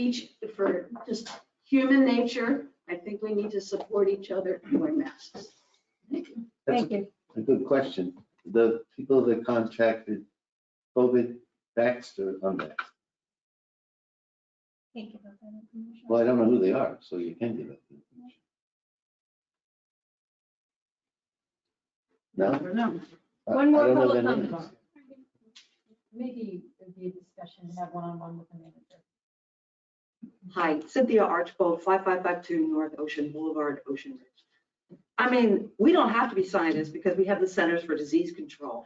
just human nature, I think we need to support each other and wear masks. Thank you. Thank you. A good question. The people that contracted COVID, vaxxed or unvaxxed? Can't give out that information. Well, I don't know who they are, so you can give it. No? I don't know. One more I don't know public their comment. names. Maybe it'd be a discussion to have one-on-one with the manager. Hi, Cynthia Archbold, 5552 North Ocean Boulevard, Ocean Ridge. I mean, we don't have to be scientists because we have the Centers for Disease Control.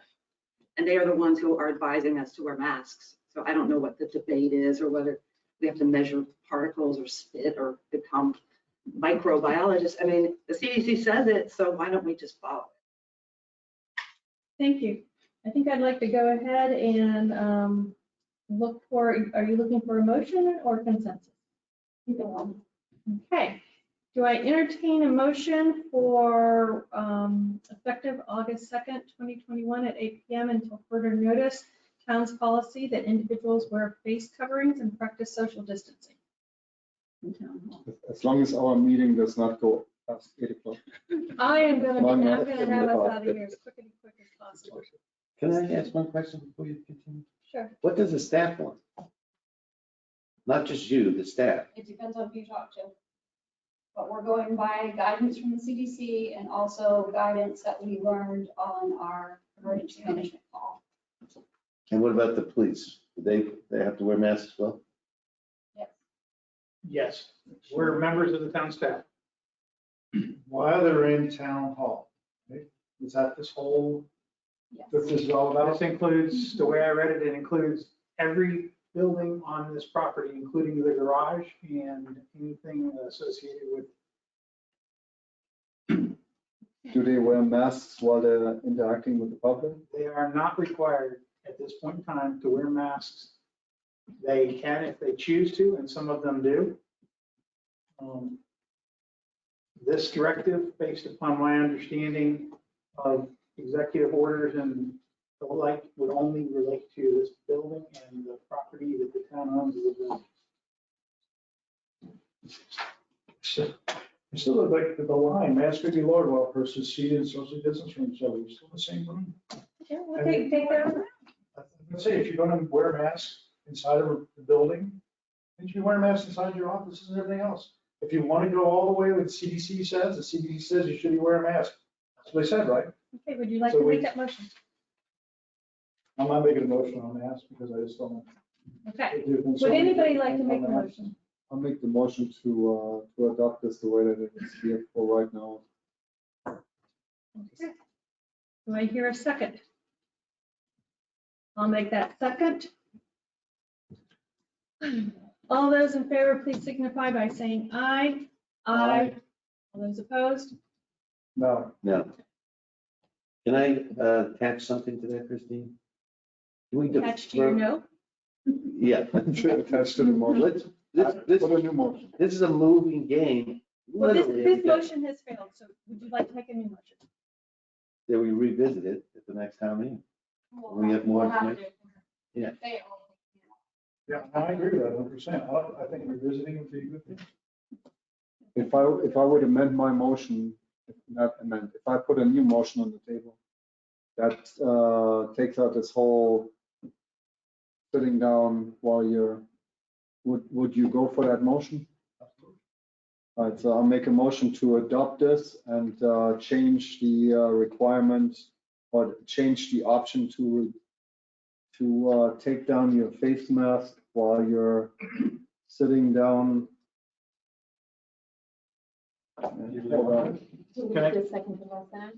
And they are the ones who are advising us to wear masks. So I don't know what the debate is or whether we have to measure particles or spit or become microbiologists. I mean, the CDC says it, so why don't we just follow it? Thank you. I think I'd like to go ahead and look for, are you looking for a motion or consensus? Either one. Okay. Do I entertain a motion for effective August 2nd, 2021 at 8 p.m. until further notice, town's policy that individuals wear face coverings and practice social distancing? As long as our meeting does not go past 8 o'clock. I am going Well, to no, have us out of here as quick as possible. Can I ask one question before you continue? Sure. What does the staff want? Not just you, the staff. It depends on who you talk to. But we're going by guidance from the CDC and also guidance that we learned on our emergency management call. And what about the police? Do they have to wear masks as well? Yes, we're members of the town staff. While they're in town hall, right? Is that this whole, what this is all about? This includes, the way I read it, it includes every building on this property, including the garage and anything associated with. Do they wear masks while they're interacting with the public? They are not required at this point in time to wear masks. They can if they choose to, and some of them do. This directive, based upon my understanding of executive orders and the like, would only relate to this building and the property that the town owns as a building. It's still like the line, mask may be lowered while a person is seated and socially distanced from each other. You're still in the same room. Yeah, we'll take that. Let's say if you're going to wear a mask inside of the building, then you wear a mask inside your offices and everything else. If you want to go all the way with the CDC says, the CDC says you should wear a mask. That's what they said, right? Okay, would you like So to we- make that motion? I'm not making a motion on masks because I just don't. Okay. Would anybody like to make a motion? I'll make the motion to adopt this the way that it is here for right now. Okay. Do I hear a second? I'll make that second. All those in favor, please signify by saying aye. Aye. All those opposed? No. No. Can I attach something to that, Christine? Can we Attached to your defer- note? Yeah. Attached to the motion. This Put a new motion. this is a moving game. Well, Literally, this every day. motion has failed, so would you like to make a new motion? That we revisit it at the next town meeting. We have more We'll have information. to. Yeah. Yeah, I agree with that 100%. I think revisiting would be a good thing. If I would amend my motion, if I put a new motion on the table, that takes out this whole sitting down while you're, would you go for that motion? All right, so I'll make a motion to adopt this and change the requirement or change the option to take down your face mask while you're sitting down. Do we need a second to that?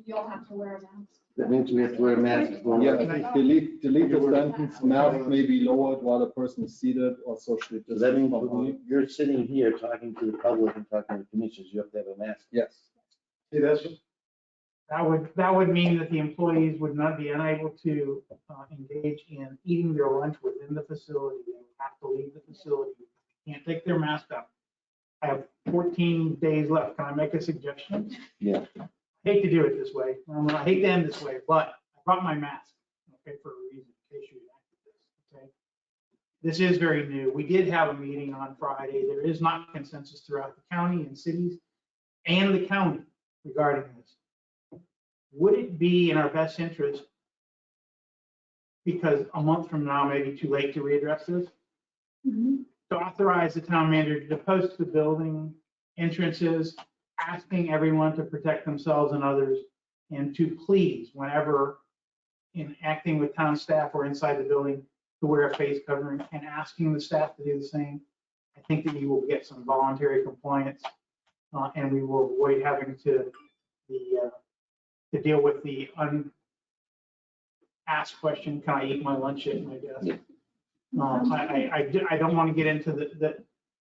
You'll have to wear a mask. That means we have to wear a mask. Yeah, delete the sentence, mask may be lowered while the person is seated or socially So that distanced. means when you're sitting here talking to the public and talking to commissioners, you have to have a mask. Yes. See, that's, That would mean that the employees would not be unable to engage in eating their lunch within the facility. They would have to leave the facility. Can't take their mask off. I have 14 days left. Can I make a suggestion? Yeah. I hate to do it this way. I hate to end this way, but I brought my mask, okay, for a reason, in case you this is very new. We did have a meeting on Friday. There is not consensus throughout the county and cities and the county regarding this. Would it be in our best interest, because a month from now may be too late to readdress this, to authorize the town manager to post the building entrances, asking everyone to protect themselves and others, and to please, whenever in acting with town staff or inside the building, to wear a face covering, and asking the staff to do the same? I think that you will get some voluntary compliance, and we will avoid having to deal with the unasked question, can I eat my lunch at my desk? I don't want to get into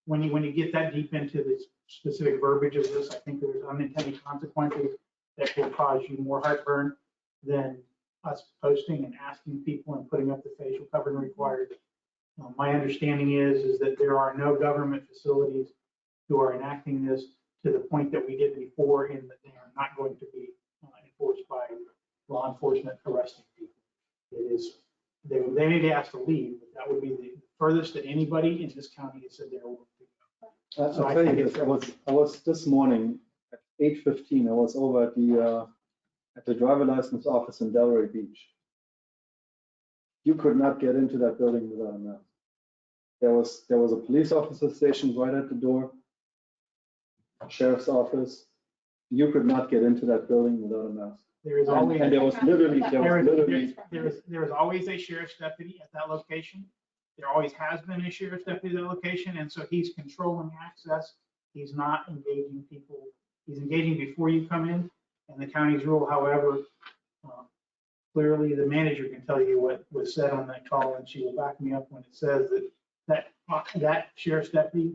when you get that deep into the specific verbiage of this, I think there's unintended consequences that will cause you more heartburn than us posting and asking people and putting up the facial covering required. My understanding is that there are no government facilities who are enacting this to the point that we did before, in that they are not going to be enforced by law enforcement arresting people. It is, they may be asked to leave, but that would be the furthest that anybody in this county has said they're willing to go. I'll tell you this, I was this morning at 8:15, I was over at the driver license office in Delray Beach. You could not get into that building without a mask. There was a police officer stationed right at the door, sheriff's office. You could not get into that building without a mask. There is always, and there was always a sheriff's deputy at that location. There always has been a sheriff's deputy at that location, and so he's controlling access. He's not engaging people. He's engaging before you come in. And the county's rule, however, clearly the manager can tell you what was said on that call, and she will back me up when it says that sheriff's deputy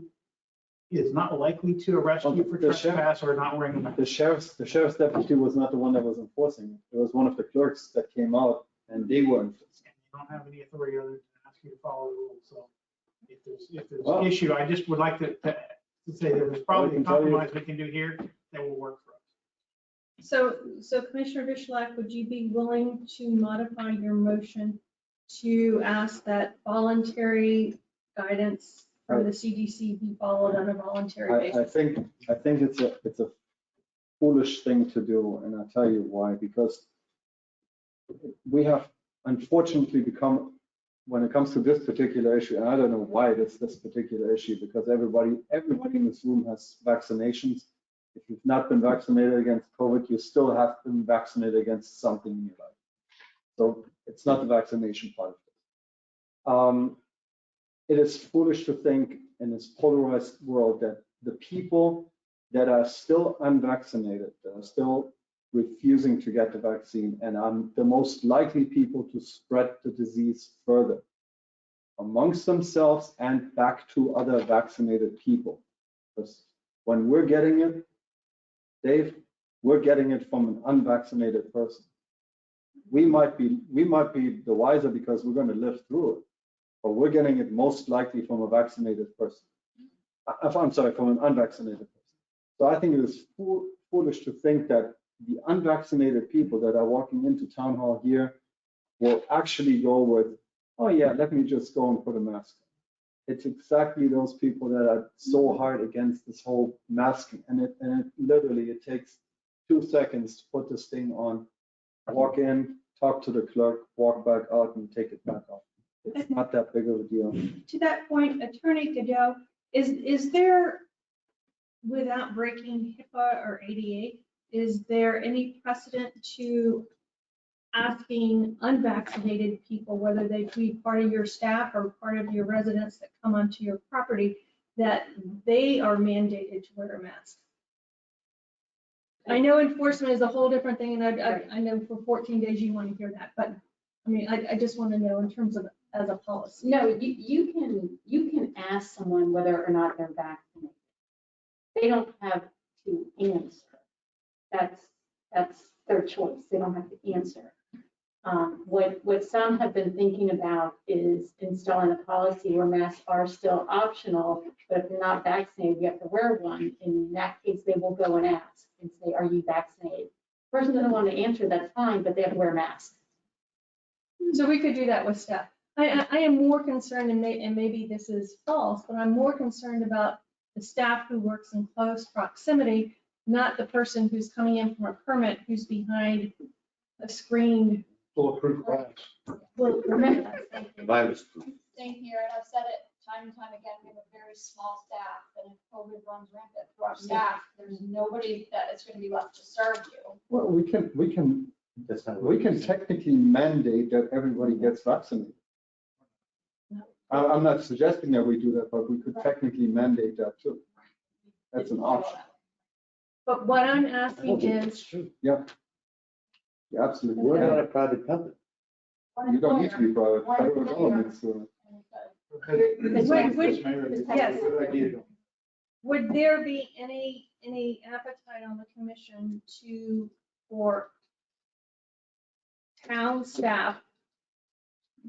is not likely to arrest you for trespass or not wearing a mask. The sheriff's deputy was not the one that was enforcing it. It was one of the clerks that came out, and they were enforcing. You don't have any authority other than ask you to follow the rules. So if there's an issue, I just would like to say there's probably a compromise we can do here that will work for us. So Commissioner Bishlak, would you be willing to modify your motion to ask that voluntary guidance from the CDC be followed on a voluntary basis? I think it's a foolish thing to do, and I'll tell you why. Because we have unfortunately become, when it comes to this particular issue, and I don't know why it's this particular issue, because everybody in this room has vaccinations. If you've not been vaccinated against COVID, you still have been vaccinated against something in your life. So it's not the vaccination part of it. It is foolish to think in this polarized world that the people that are still unvaccinated, that are still refusing to get the vaccine, and are the most likely people to spread the disease further amongst themselves and back to other vaccinated people. Because when we're getting it, Dave, we're getting it from an unvaccinated person. We might be the wiser because we're going to live through it, but we're getting it most likely from a vaccinated person. I'm sorry, from an unvaccinated person. So I think it is foolish to think that the unvaccinated people that are walking into town hall here will actually go with, oh yeah, let me just go and put a mask on. It's exactly those people that are so hard against this whole masking, and it literally takes 2 seconds to put this thing on, walk in, talk to the clerk, walk back out, and take it back off. It's not that big of a deal. To that point, Attorney Goodell, is there, without breaking HIPAA or ADA, is there any precedent to asking unvaccinated people, whether they be part of your staff or part of your residents that come onto your property, that they are mandated to wear a mask? I know enforcement is a whole different thing, and I know for 14 days you want to hear that, but I mean, I just want to know in terms of as a policy. No, you can ask someone whether or not they're vaccinated. They don't have to answer. That's their choice. They don't have to answer. What some have been thinking about is installing a policy where masks are still optional, but if you're not vaccinated, you have to wear one. In that case, they will go and ask and say, are you vaccinated? The person doesn't want to answer, that's fine, but they have to wear a mask. So we could do that with staff. I am more concerned, and maybe this is false, but I'm more concerned about the staff who works in close proximity, not the person who's coming in from a permit who's behind a screened. Bulletproof glass. Well, thank you. Virus. Same here, and I've said it time and time again, we have a very small staff, and if COVID runs rampant through our staff, there's nobody that is gonna be left to serve you. Well, we can technically mandate that everybody gets vaccinated. I'm not suggesting that we do that, but we could technically mandate that too. That's an option. But what I'm asking is, Yeah. Yeah, absolutely. We're not a private company. You don't need to be private. Federal government's Yes. Good idea. would there be any appetite on the commission for town staff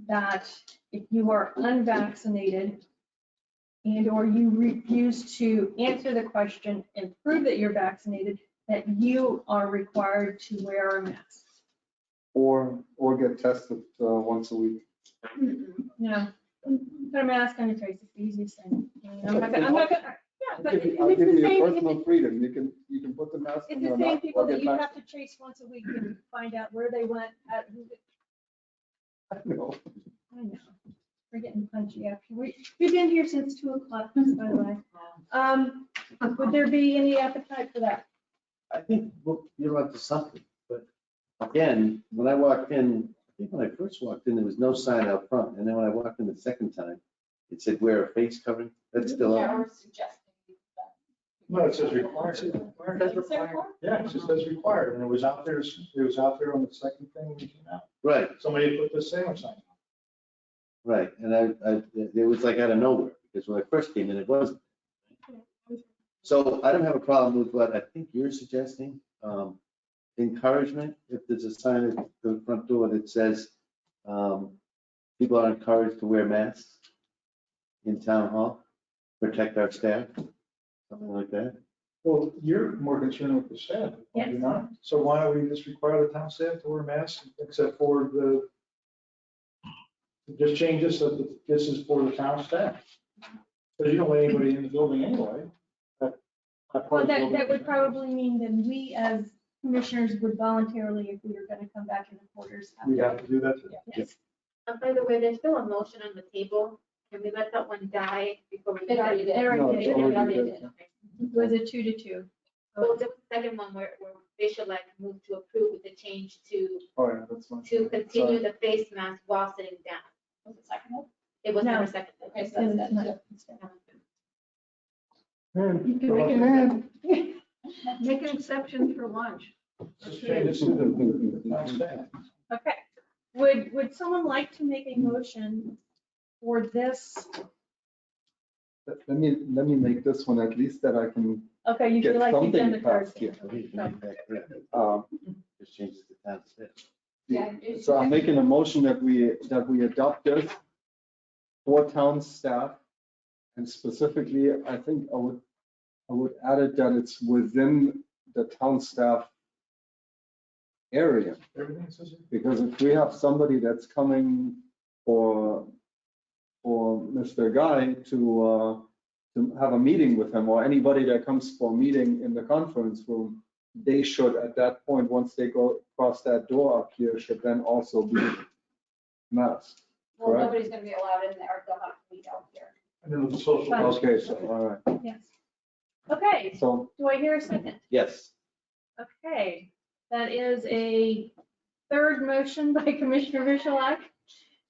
that if you are unvaccinated and or you refuse to answer the question and prove that you're vaccinated, that you are required to wear a mask? or get tested once a week. No, put a mask on your face, it's the easiest thing. I'm not gonna, yeah, but I'll it's give the you same, personal freedom. You can put the mask it's on the or same not. people or that get you have vaccinated. to chase once a week and find out where they went, I know. I know, we're getting punchy after, we've been here since 2:00, by the way. Would there be any appetite for that? I think you're up to something, but again, when I walked in, I think when I first walked in, there was no sign out front, and then when I walked in the second time, it said wear a face covering. That's still Yeah, on. we're suggesting that. No, it says required. Yeah, it just says required, and it was out there on the second thing when we came out. Right, Somebody put the sandwich sign. right, and it was like out of nowhere, because when I first came in, it wasn't. So I don't have a problem with what I think you're suggesting. Encouragement, if there's a sign at the front door that says people are encouraged to wear masks in town hall, protect our staff, something like that. Well, you're more concerned with the staff, are you Yes. not? So why don't we just require the town staff to wear masks except for just change this so that this is for the town staff? Because you don't let anybody in the building anyway. Well, that would probably mean that we as commissioners would voluntarily, if we were gonna come back in the quarters. We have to do that. Yes. By the way, there's still a motion on the table. Can we let that one die before we? It already did. They already No, did. it's already good. It was a 2-2. So the second one where they should like move to approve with the change to Oh, yeah, that's fine. continue the face mask while sitting down. Was it seconded? It was No. never seconded. Okay, so that's that. Make an exception for lunch. Just change this to the town staff. Okay, would someone like to make a motion for this? Let me make this one at least that I can, Okay, you Get feel like you've done the something cards. passed here. So, Just changes the town staff. Yeah. so I'm making a motion that we adopt this for town staff. And specifically, I think I would add it that it's within the town staff area. Everything says it. Because if we have somebody that's coming for Mr. Guy to have a meeting with him, or anybody that comes for a meeting in the conference room, they should at that point, once they go across that door up here, should then also be masked. Well, Correct. nobody's gonna be allowed in there, they'll have to be out here. And then the social. Fine. Okay, so, all right. Yes. Okay, So, do I hear a second? Yes, Okay, that is a third motion by Commissioner Michalak,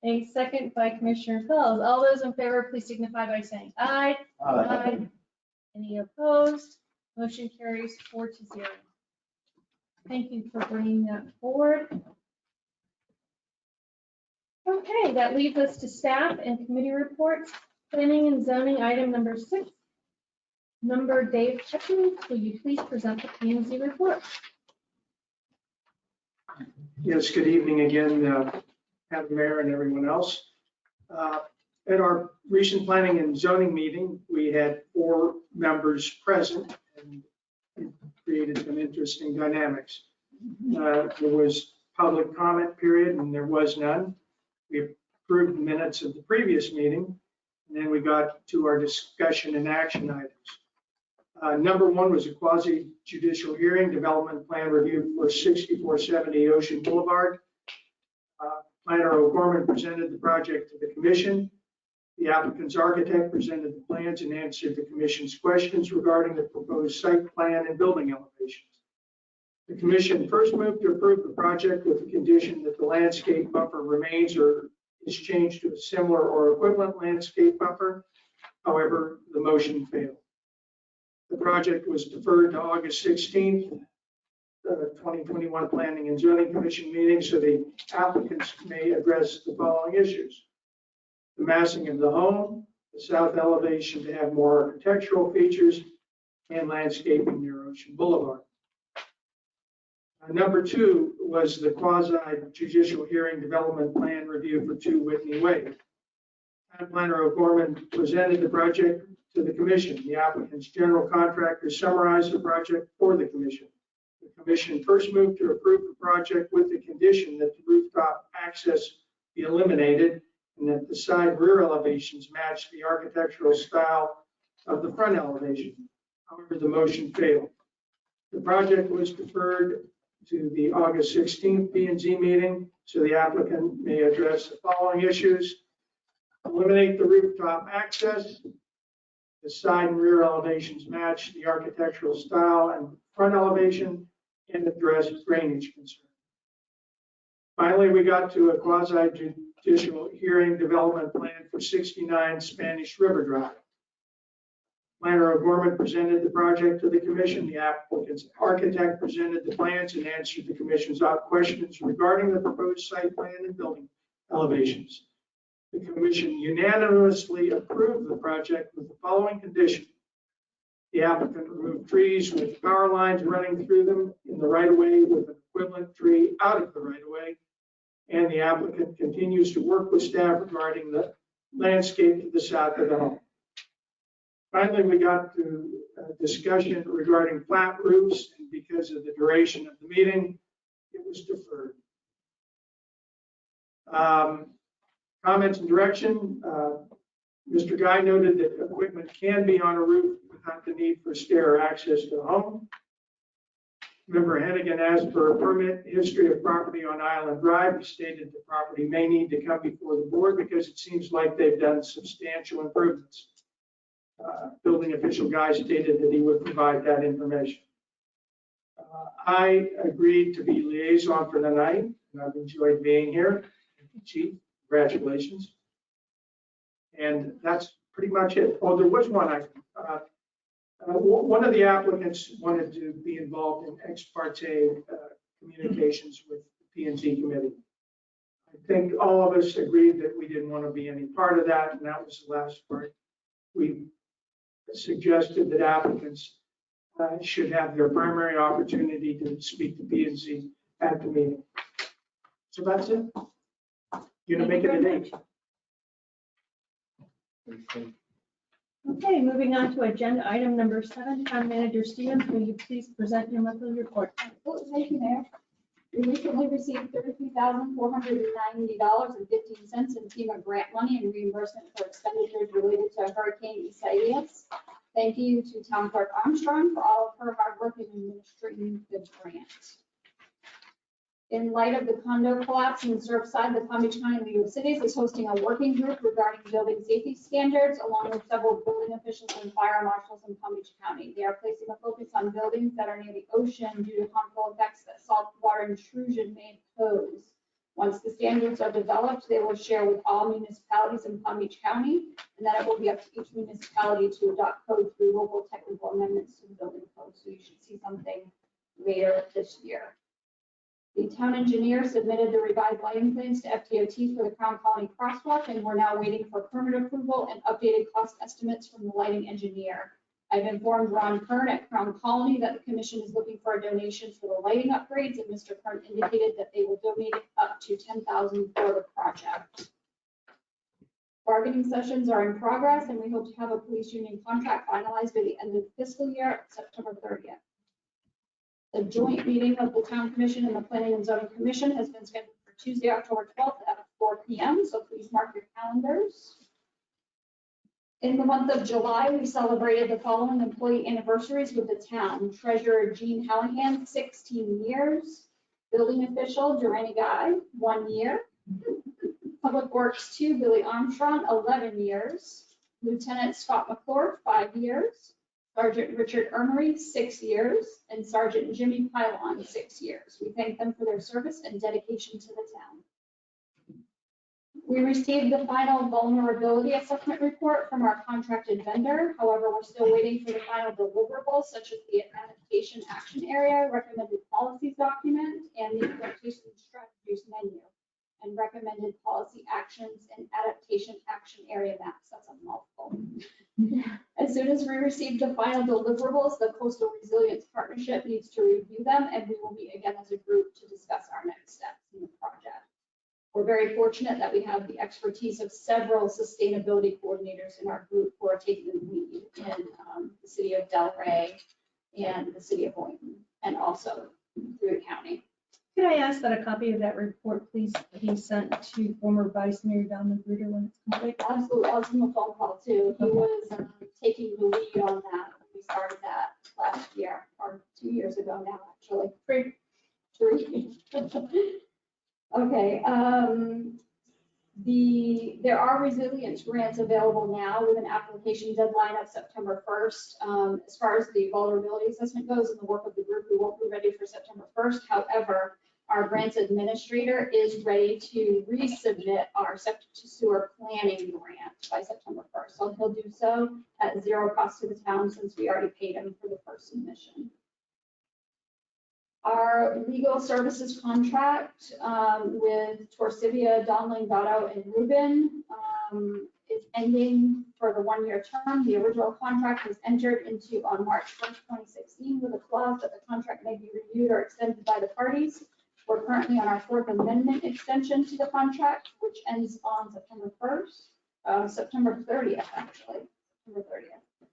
a second by Commissioner Pels. All those in favor, please signify by saying aye. Aye. Any opposed? Motion carries 4-0. Thank you for bringing that forward. Okay, that leaves us to staff and committee reports. Planning and zoning, item number 6. Member Dave Hutchins, will you please present the P&Z report? Yes, good evening again, Madam Mayor and everyone else. At our recent planning and zoning meeting, we had 4 members present and it created some interesting dynamics. There was public comment period and there was none. We approved the minutes of the previous meeting. And then we got to our discussion and action items. Number one was a quasi judicial hearing, development plan review for 6470 Ocean Boulevard. Planner O'Gorman presented the project to the commission. The applicant's architect presented the plans and answered the commission's questions regarding the proposed site plan and building elevations. The commission first moved to approve the project with the condition that the landscape buffer remains or is changed to a similar or equivalent landscape buffer. However, the motion failed. The project was deferred to August 16th, 2021 Planning and Zoning Commission meeting, so the applicants may address the following issues: the massing of the home, the south elevation to have more architectural features, and landscaping near Ocean Boulevard. Number two was the quasi judicial hearing development plan review for 2 Whitney Way. Town Planner O'Gorman presented the project to the commission. The applicant's general contractor summarized the project for the commission. The commission first moved to approve the project with the condition that the rooftop access be eliminated and that the side rear elevations match the architectural style of the front elevation. However, the motion failed. The project was deferred to the August 16th P&Z meeting, so the applicant may address the following issues: eliminate the rooftop access, the side and rear elevations match the architectural style and front elevation, and address drainage concerns. Finally, we got to a quasi judicial hearing development plan for 69 Spanish River Drive. Planner O'Gorman presented the project to the commission. The applicant's architect presented the plans and answered the commission's questions regarding the proposed site plan and building elevations. The commission unanimously approved the project with the following condition: the applicant removed trees with power lines running through them in the right-of-way with an equivalent tree out of the right-of-way, and the applicant continues to work with staff regarding the landscape to the south of the home. Finally, we got to a discussion regarding flat roofs, and because of the duration of the meeting, it was deferred. Comments and direction. Mr. Guy noted that equipment can be on a roof without the need for stair access to the home. Member Hennigan asked for a permit history of property on Island Drive. He stated the property may need to come before the board because it seems like they've done substantial improvements. Building official Guy stated that he would provide that information. I agreed to be liaison for the night, and I've enjoyed being here. Chief, congratulations. And that's pretty much it. Oh, there was one item. One of the applicants wanted to be involved in ex parte communications with the P&Z committee. I think all of us agreed that we didn't want to be any part of that, and that was the last part. We suggested that applicants should have their primary opportunity to speak to P&Z at the meeting. So that's it. You're gonna make it a date. Okay, moving on to agenda item number 7. Town Manager Stevens, will you please present your monthly report? Thank you, Mayor. We recently received $33,490.15 in FEMA grant money and reimbursement for expenditures related to Hurricane Isaias. Thank you to Town Clerk Armstrong for all of her hard work in administering the grant. In light of the condo collapse in Surfside, the Palm Beach County League of Cities is hosting a working group regarding building safety standards, along with several building officials and fire marshals in Palm Beach County. They are placing a focus on buildings that are near the ocean due to harmful effects that saltwater intrusion may pose. Once the standards are developed, they will share with all municipalities in Palm Beach County, and then it will be up to each municipality to adopt code through local technical amendments to the building code. So you should see something later this year. The town engineer submitted the revised lighting plans to FDOT for the Crown Colony crosswalk, and we're now waiting for permit approval and updated cost estimates from the lighting engineer. I've informed Ron Kern at Crown Colony that the commission is looking for a donation for the lighting upgrades, and Mr. Kern indicated that they will donate up to $10,000 for the project. Bargaining sessions are in progress, and we hope to have a police union contract finalized by the end of the fiscal year, September 30th. The joint meeting of the Town Commission and the Planning and Zoning Commission has been scheduled for Tuesday, October 12th at 4 PM, so please mark your calendars. In the month of July, we celebrated the following employee anniversaries with the town. Treasurer Jean Hallahan, 16 years. Building official Durrani Guy, 1 year. Public Works 2, Billy Armstrong, 11 years. Lieutenant Scott McClure, 5 years. Sergeant Richard Emery, 6 years. And Sergeant Jimmy Pylon, 6 years. We thank them for their service and dedication to the town. We received the final vulnerability assessment report from our contracted vendor. However, we're still waiting for the final deliverables, such as the adaptation action area, recommended policies document, and the adaptation strategies menu, and recommended policy actions and adaptation action area maps. That's a mouthful. As soon as we receive the final deliverables, the Coastal Resilience Partnership needs to review them, and we will meet again as a group to discuss our next steps in the project. We're very fortunate that we have the expertise of several sustainability coordinators in our group who are taking the lead in the city of Delray and the city of Boynton, and also through the county. Could I ask that a copy of that report, please, be sent to former Vice Mayor Don Magruder when it's complete? Absolutely, I'll give him a phone call too. He was taking the lead on that when we started that last year, or 2 years ago now, actually. Three. Okay, there are resilience grants available now with an application deadline of September 1st. As far as the vulnerability assessment goes and the work of the group, we won't be ready for September 1st. However, our grants administrator is ready to resubmit our septic to sewer planning grant by September 1st. So he'll do so at zero cost to the town since we already paid him for the first submission. Our legal services contract with Torsivia, Donling, Gatto, and Rubin is ending for the 1-year term. The original contract was entered into on March 1st, 2016 with a clause that the contract may be renewed or extended by the parties. We're currently on our 4th amendment extension to the contract, which ends on September 1st, September 30th, actually, September 30th.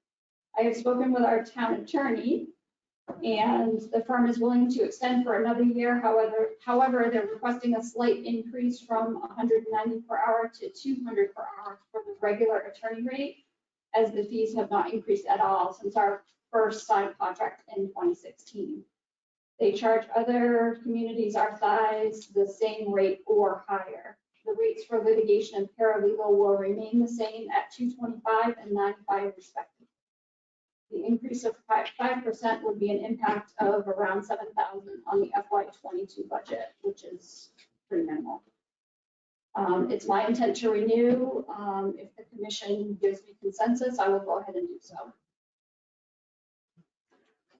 I have spoken with our town attorney, and the firm is willing to extend for another year. However, they're requesting a slight increase from 190 per hour to 200 per hour for the regular attorney rate, as the fees have not increased at all since our first signed contract in 2016. They charge other communities our size the same rate or higher. The rates for litigation and paralegal will remain the same at $225 and $95 respectively. The increase of 5% would be an impact of around $7,000 on the FY22 budget, which is pretty minimal. It's my intent to renew. If the commission gives me consensus, I will go ahead and do so.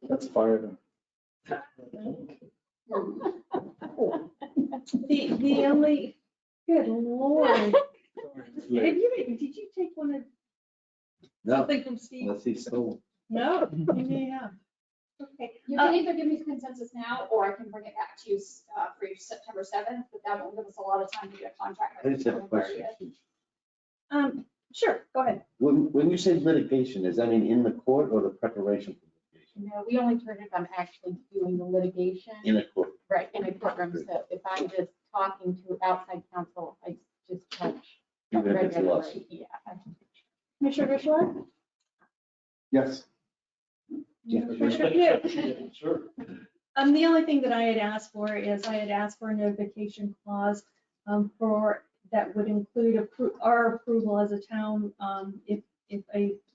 Let's fire them. The only, good Lord. Did you take one of No, something from Steve? unless he's still. No, you may have. Okay. You can either give me consensus now, or I can bring it back to you for September 7th, but that won't give us a lot of time to get a contract. I just have a question. Sure, go ahead. When you say litigation, does that mean in the court or the preparation for litigation? No, we only turn it on actually doing the litigation. In a court. Right, in a courtroom. So if I'm just talking to outside counsel, I just touch. Even if it's a lawsuit. Yeah. Commissioner Richler? Yes. Commissioner Pugh? Sure. The only thing that I had asked for is I had asked for a notification clause for that would include our approval as a town if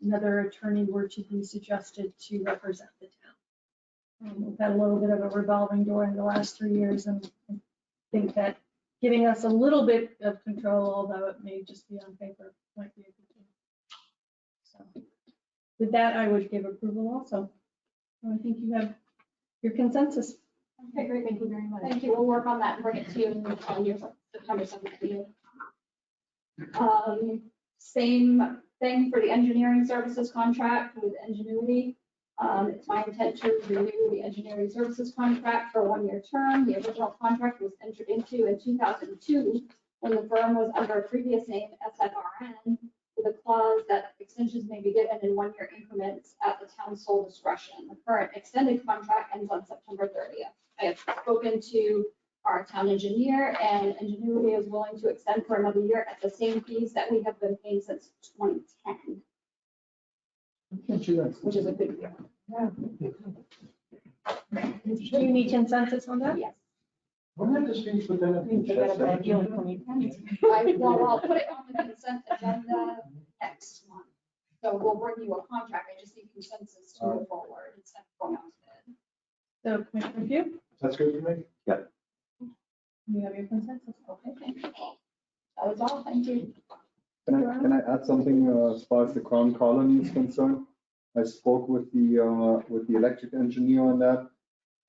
another attorney were to be suggested to represent the town. We've had a little bit of a revolving door in the last 3 years, and I think that giving us a little bit of control, although it may just be on paper, might be a good thing. So with that, I would give approval also. I think you have your consensus. Okay, great. Thank you very much. Thank you. We'll work on that and bring it to you on your September 7th meeting. Same thing for the engineering services contract with Ingenuity. It's my intent to renew the engineering services contract for a 1-year term. The original contract was entered into in 2002 when the firm was under a previous name, SFRN, with a clause that extensions may be given in 1-year increments at the town's sole discretion. The current extended contract ends on September 30th. I have spoken to our town engineer, and Ingenuity is willing to extend for another year at the same fees that we have been paying since 2010, which is a good deal. Do you need consensus on that? Yes. Wouldn't that just be put that Well, I'll put it on the consent agenda next month. So we'll bring you a contract. I just need consensus to move forward instead of going out to bid. So Commissioner Pugh, That's good for me. you have your consensus. Okay, thank you. That was all. Thank you. Can I add something as far as the Crown Colony is concerned? I spoke with the electric engineer on that,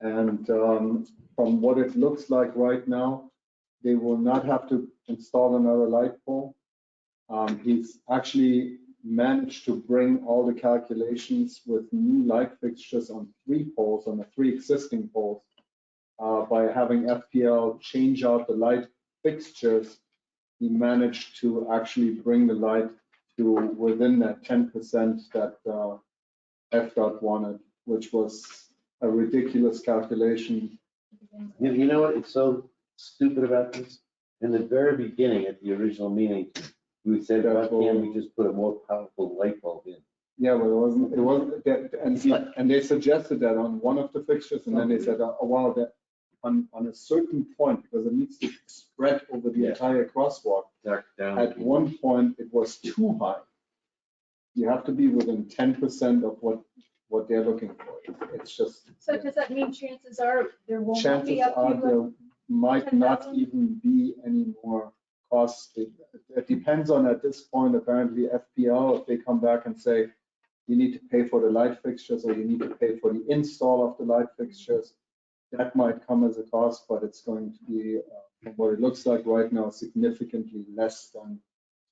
and from what it looks like right now, they will not have to install another light pole. He's actually managed to bring all the calculations with new light fixtures on 3 poles, on the 3 existing poles, by having FPL change out the light fixtures. He managed to actually bring the light to within that 10% that FDOT wanted, which was a ridiculous calculation. You know what? It's so stupid about this. In the very beginning, at the original meeting, we said, why can't we just put a more powerful light bulb in? Yeah, but it wasn't that, and they suggested that on one of the fixtures, and then they said, oh, wow, that on a certain point, because it needs to spread over the entire crosswalk. At one point, it was too high. You have to be within 10% of what they're looking for. It's just. So does that mean chances are there won't Chances be up are to there might not 10,000? even be any more costs. It depends on, at this point, apparently FPL, if they come back and say, you need to pay for the light fixtures or you need to pay for the install of the light fixtures, that might come as a cost, but it's going to be, from what it looks like right now, significantly less than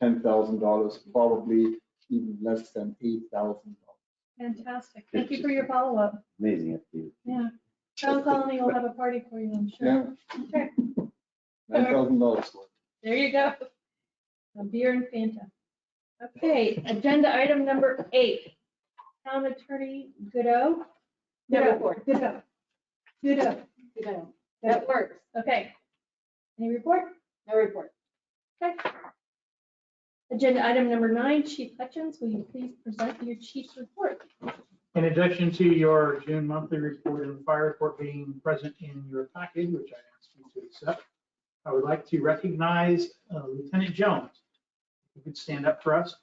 $10,000, probably even less than $8,000. Fantastic. Thank you for your follow-up. Amazing. Yeah. Crown Colony will have a party for you, I'm sure. Okay, $9,000. there you go. A beer and Fanta. Okay, agenda item number 8. Town Attorney Goodo. No report. Goodo. That works. Okay. Any report? No report. Okay. Agenda item number 9, Chief Hutchins, will you please present your chief's report? In addition to your June monthly report and fire report being present in your package, which I asked you to accept, I would like to recognize Lieutenant Jones. If you could stand up for us.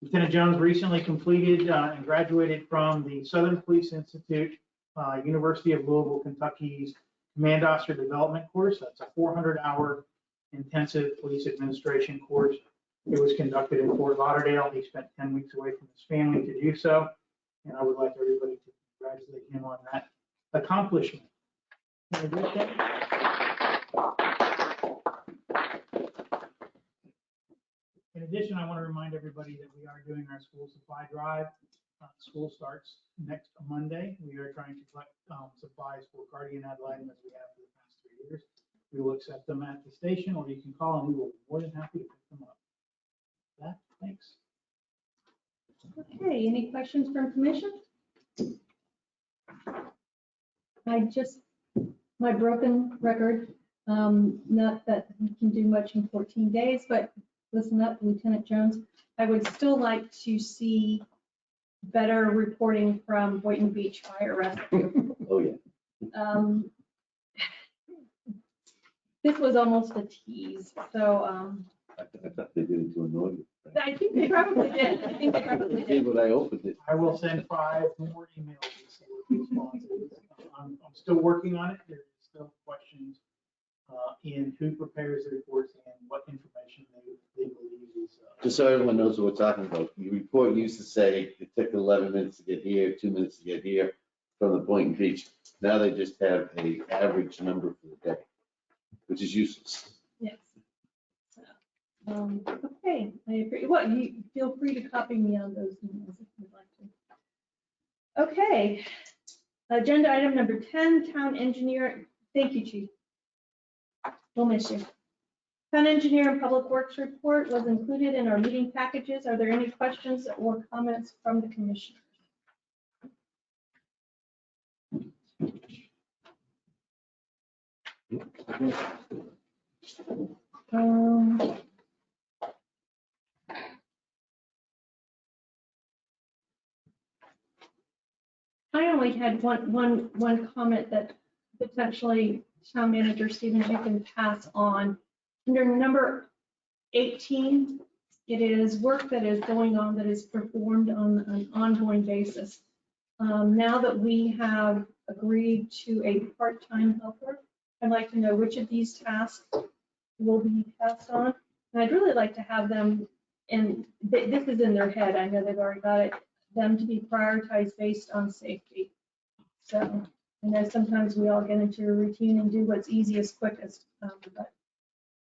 Lieutenant Jones recently completed and graduated from the Southern Police Institute, University of Louisville, Kentucky's Command Officer Development course. That's a 400-hour intensive police administration course. It was conducted in Fort Lauderdale. He spent 10 weeks away from his family to do so. And I would like everybody to congratulate him on that accomplishment. In addition, I want to remind everybody that we are doing our school supply drive. School starts next Monday. We are trying to collect supplies for guardian ad litem as we have for the past 3 years. We will accept them at the station, or you can call and we will be more than happy to pick them up. That, thanks. Okay, any questions from commission? My broken record, not that we can do much in 14 days, but listen up, Lieutenant Jones. I would still like to see better reporting from Boynton Beach Fire Rescue. Oh, yeah. This was almost a tease, so I thought they did it to annoy you. I think they probably did. I think they probably did. When I opened it. I will send 5 more emails to see what the response is. I'm still working on it. There's still questions in who prepares the reports and what information they believe is. Just so everyone knows what we're talking about, your report used to say it took 11 minutes to get here, 2 minutes to get here from the Boynton Beach. Now they just have an average number for the day, which is useless. Yes. Okay, I agree. Well, you feel free to copy me on those emails if you'd like to. Okay, agenda item number 10, town engineer. Thank you, Chief. We'll miss you. Town engineer and public works report was included in our meeting packages. Are there any questions or comments from the commissioners? Um, I only had one comment that potentially Town Manager Stevens, you can pass on. Under number 18, it is work that is going on that is performed on an ongoing basis. Now that we have agreed to a part-time helper, I'd like to know which of these tasks will be passed on. And I'd really like to have them, and this is in their head, I know they've already got it, them to be prioritized based on safety. So I know sometimes we all get into a routine and do what's easiest, quickest, but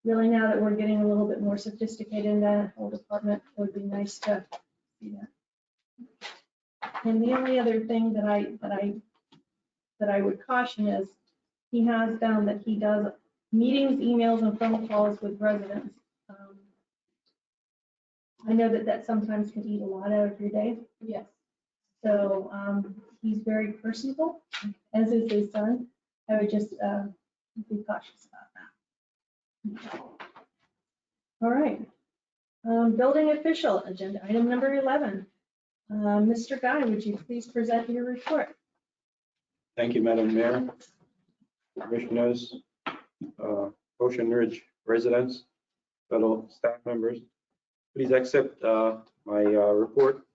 really now that we're getting a little bit more sophisticated in that whole department, it would be nice to see that. And the only other thing that I would caution is he has found that he does meetings, emails, and phone calls with residents. I know that sometimes can eat a lot out of your day. Yes. So he's very personable, as is his son. I would just be cautious about that. All right. Building official, agenda item number 11. Mr. Guy, would you please present your report? Thank you, Madam Mayor, Commissioners, Ocean Ridge residents, fellow staff members. Please accept my report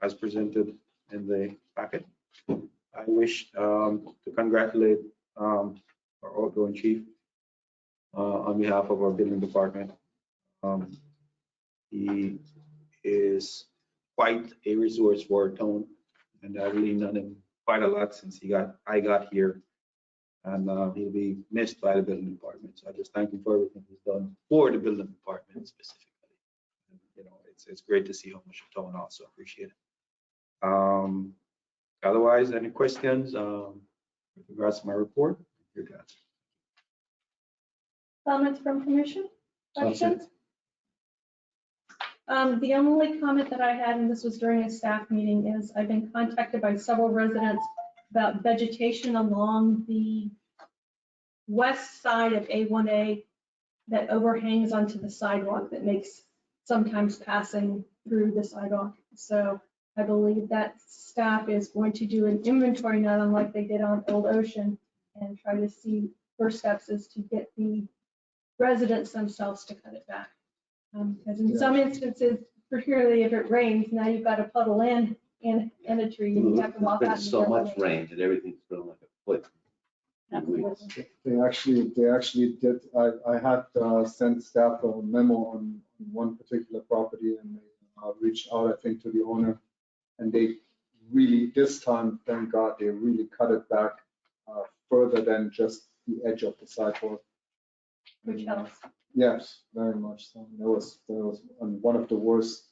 as presented in the packet. I wish to congratulate our outgoing chief on behalf of our building department. He is quite a resource for our town, and I've leaned on him quite a lot since I got here, and he'll be missed by the building department. So I just thank him for everything he's done for the building department specifically. And, you know, it's great to see how much the town also appreciate it. Otherwise, any questions with regards to my report? Here, guys. Comments from commission? Questions? The only comment that I had, and this was during a staff meeting, is I've been contacted by several residents about vegetation along the west side of A1A that overhangs onto the sidewalk that makes sometimes passing through the sidewalk. So I believe that staff is going to do an inventory, not unlike they did on Old Ocean, and try to see first steps is to get the residents themselves to cut it back. Because in some instances, particularly if it rains, now you've got a puddle in and a tree. And you have to walk out. There's so much rain that everything's grown like a foot. They actually did. I had sent staff a memo on one particular property, and they reached out, I think, to the owner, and they really, this time, thank God, they really cut it back further than just the edge of the sidewalk. Which helps. Yes, very much so. There was on one of the worst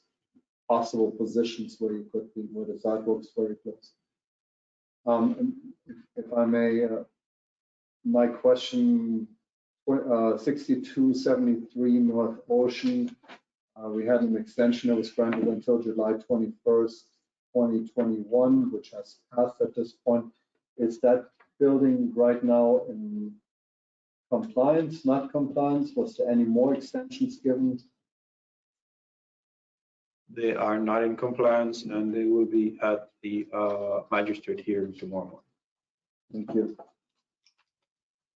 possible positions where you could be, where the sidewalk's very close. If I may, my question, 6273 North Ocean, we had an extension that was granted until July 21st, 2021, which has passed at this point. Is that building right now in compliance, not compliance? Was there any more extensions given? They are not in compliance, and they will be at the magistrate hearing tomorrow morning. Thank you.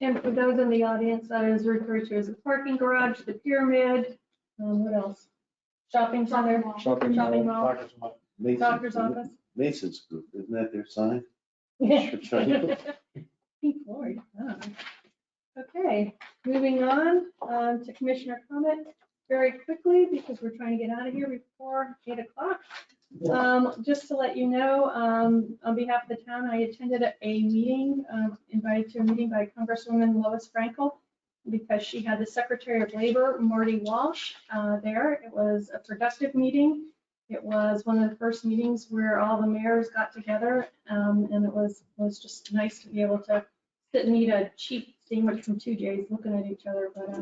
And for those in the audience, that is referred to as the parking garage, the pyramid, what else? Shopping center, shopping mall, doctor's office. Mason's Group, isn't that their sign? Pink Floyd. Oh. Okay, moving on to commissioner comment very quickly because we're trying to get out of here before 8 o'clock. Just to let you know, on behalf of the town, I attended a meeting, invited to a meeting by Congresswoman Lois Frankel because she had the Secretary of Labor, Marty Walsh, there. It was a productive meeting. It was one of the first meetings where all the mayors got together, and it was just nice to be able to sit and eat a cheap sandwich from 2J's looking at each other. But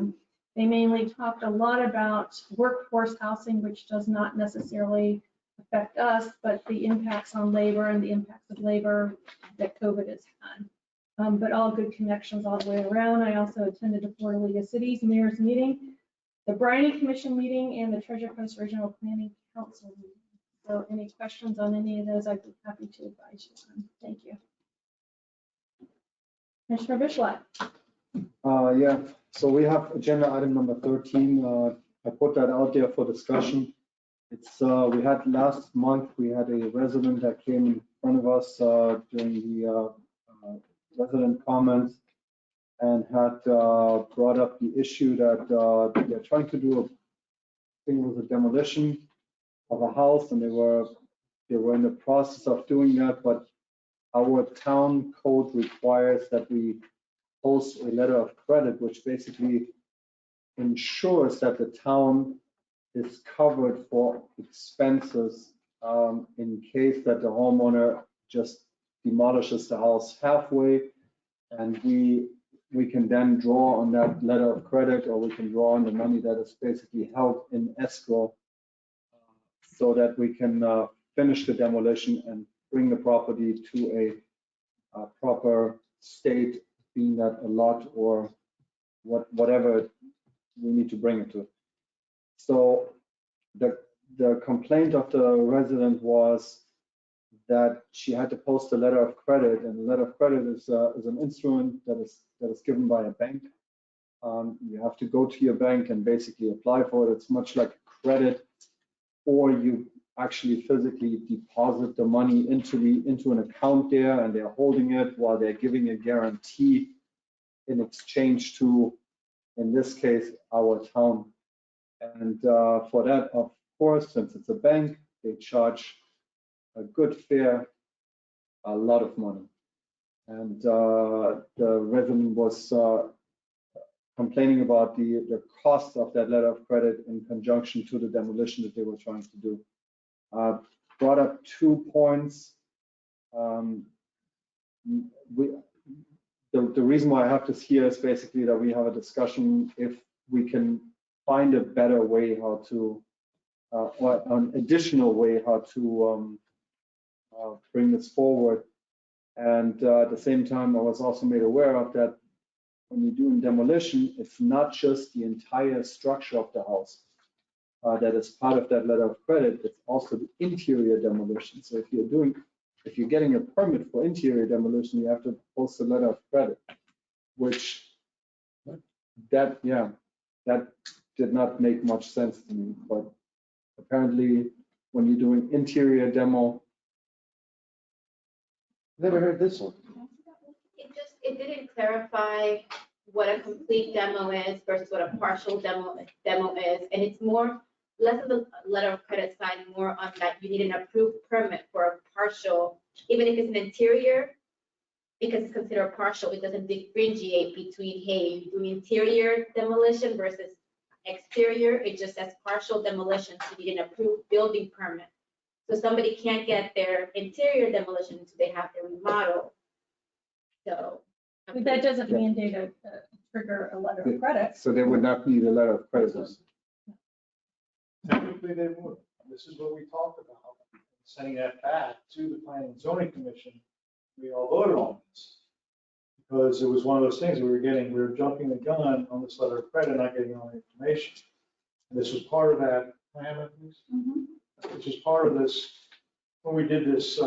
they mainly talked a lot about workforce housing, which does not necessarily affect us, but the impacts on labor and the impacts of labor that COVID has had. but all good connections all the way around. I also attended the Florida League of Cities Mayor's meeting, the Bryan Commission meeting, and the Treasure Coast Regional Planning Council meeting. So any questions on any of those, I'd be happy to advise you on. Thank you. Commissioner Bischlett. Yeah, so we have agenda item number 13. I put that out there for discussion. It's, we had last month, we had a resident that came in front of us during the resident comments and had brought up the issue that they're trying to do, I think it was a demolition of a house, and they were in the process of doing that, but our town code requires that we post a letter of credit, which basically ensures that the town is covered for expenses in case that the homeowner just demolishes the house halfway, and we can then draw on that letter of credit, or we can draw on the money that is basically held in escrow so that we can finish the demolition and bring the property to a proper state, being that a lot or whatever we need to bring it to. So the complaint of the resident was that she had to post a letter of credit, and the letter of credit is an instrument that is given by a bank. You have to go to your bank and basically apply for it. It's much like credit, or you actually physically deposit the money into an account there, and they're holding it while they're giving a guarantee in exchange to, in this case, our town. And for that, of course, since it's a bank, they charge a good fair, a lot of money. And the resident was complaining about the cost of that letter of credit in conjunction to the demolition that they were trying to do. Brought up 2 points. The reason why I have this here is basically that we have a discussion if we can find a better way how to, or an additional way how to bring this forward. And at the same time, I was also made aware of that when you're doing demolition, it's not just the entire structure of the house that is part of that letter of credit, it's also the interior demolition. So if you're getting a permit for interior demolition, you have to post a letter of credit, which that did not make much sense to me. But apparently, when you're doing interior demo, never heard this one. It didn't clarify what a complete demo is versus what a partial demo is, and it's less of the letter of credit side, more on that you need an approved permit for a partial, even if it's an interior, because it's considered partial, it doesn't differentiate between, hey, you're doing interior demolition versus exterior. It just says partial demolition, so you need an approved building permit. So somebody can't get their interior demolition until they have their remodel. So. But that doesn't mandate a trigger a letter of credit. So they would not need a letter of credit. Technically, they would. This is what we talked about, sending that back to the Planning and Zoning Commission. We all voted on this because it was one of those things we were jumping the gun on this letter of credit, not getting all the information. And this was part of that plan, which is part of this, when we did this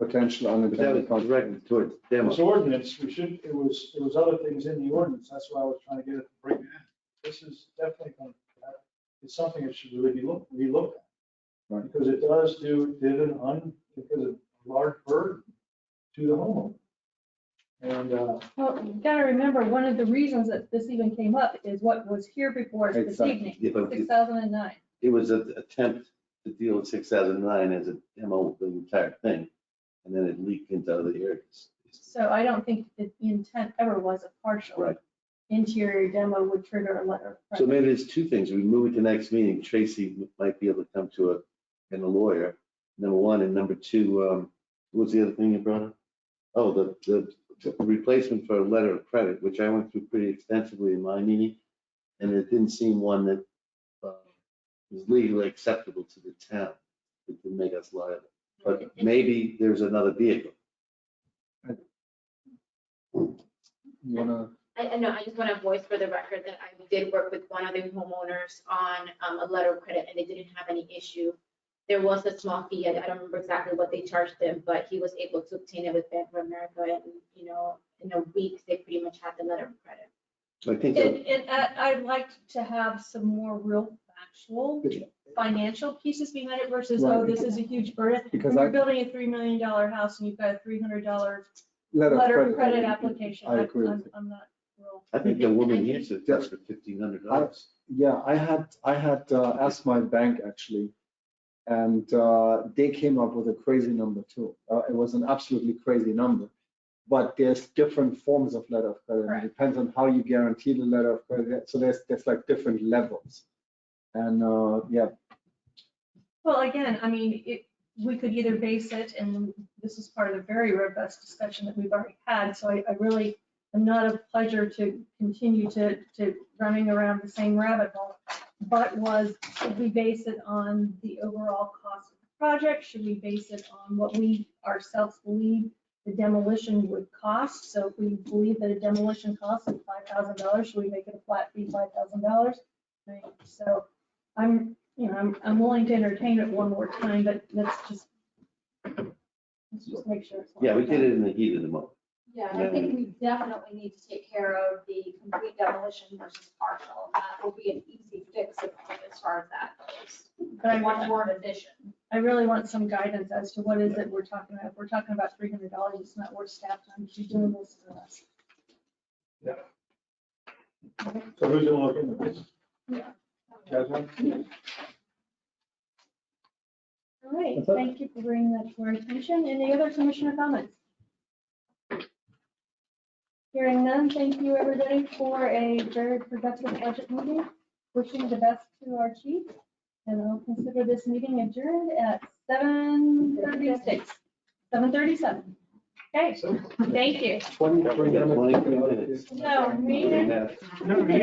potential unintended consequences towards demo. this ordinance, it was other things in the ordinance. That's why I was trying to get it to break down. This is definitely going to, it's something that should really be relooked at. Right. Because it does because of a large burden to the homeowner. And well, you got to remember, one of the reasons that this even came up is what was here before us this evening, 6009. It was an attempt to deal with 6009 as a demo of the entire thing, and then it leaked into other areas. So I don't think that the intent ever was a partial. Right. Interior demo would trigger a letter of credit. So maybe there's two things. We move it to next meeting. Tracy might be able to come to a lawyer, number one, and number two, what was the other thing you brought up? Oh, the replacement for a letter of credit, which I went through pretty extensively in my meeting, and it didn't seem one that was legally acceptable to the town. It would make us liable. But maybe there's another vehicle. You wanna, I know, I just want to voice for the record that I did work with one of the homeowners on a letter of credit and they didn't have any issue. There was a small fee, I don't remember exactly what they charged him, but he was able to obtain it with Bank of America and, you know, in a week, they pretty much had the letter of credit. I think And I'd like to have some more real factual financial pieces behind it versus, oh, Right. this is a huge burden. Because When you're I- building a $3 million house and you've got a $300 letter letter of of credit application, I agree with I'm not real. I think the woman answered just for $1,500. Yeah, I had asked my bank actually, and they came up with a crazy number too. It was an absolutely crazy number. But there's different forms of letter of credit. It depends on how you guarantee the letter of credit. So there's like different levels. And yeah. Well, again, I mean, we could either base it, and this is part of the very robust discussion that we've already had, so I really am not a pleasure to continue to running around the same rabbit hole, but should we base it on the overall cost of the project? Should we base it on what we ourselves believe the demolition would cost? So if we believe that a demolition cost is $5,000, should we make it a flat fee, $5,000? So I'm willing to entertain it one more time, but let's just make sure. It's Yeah, we did it in the heat of the moment. Yeah, and I think we definitely need to take care of the complete demolition versus partial. That will be an easy fix as far as that goes. But I One want more addition. I really want some guidance as to what is it we're talking about. If we're talking about $300, it's not worth staff time to be doing this for us. So who's gonna look into this? Yeah. Jasmine? All right, thank you for bringing that to our attention. Any other commissioner comments? Hearing none, thank you everybody for a very productive budget meeting. Wishing the best to our chief. And I'll consider this meeting adjourned at 7:37. Okay, thank you. 23 minutes. No, me.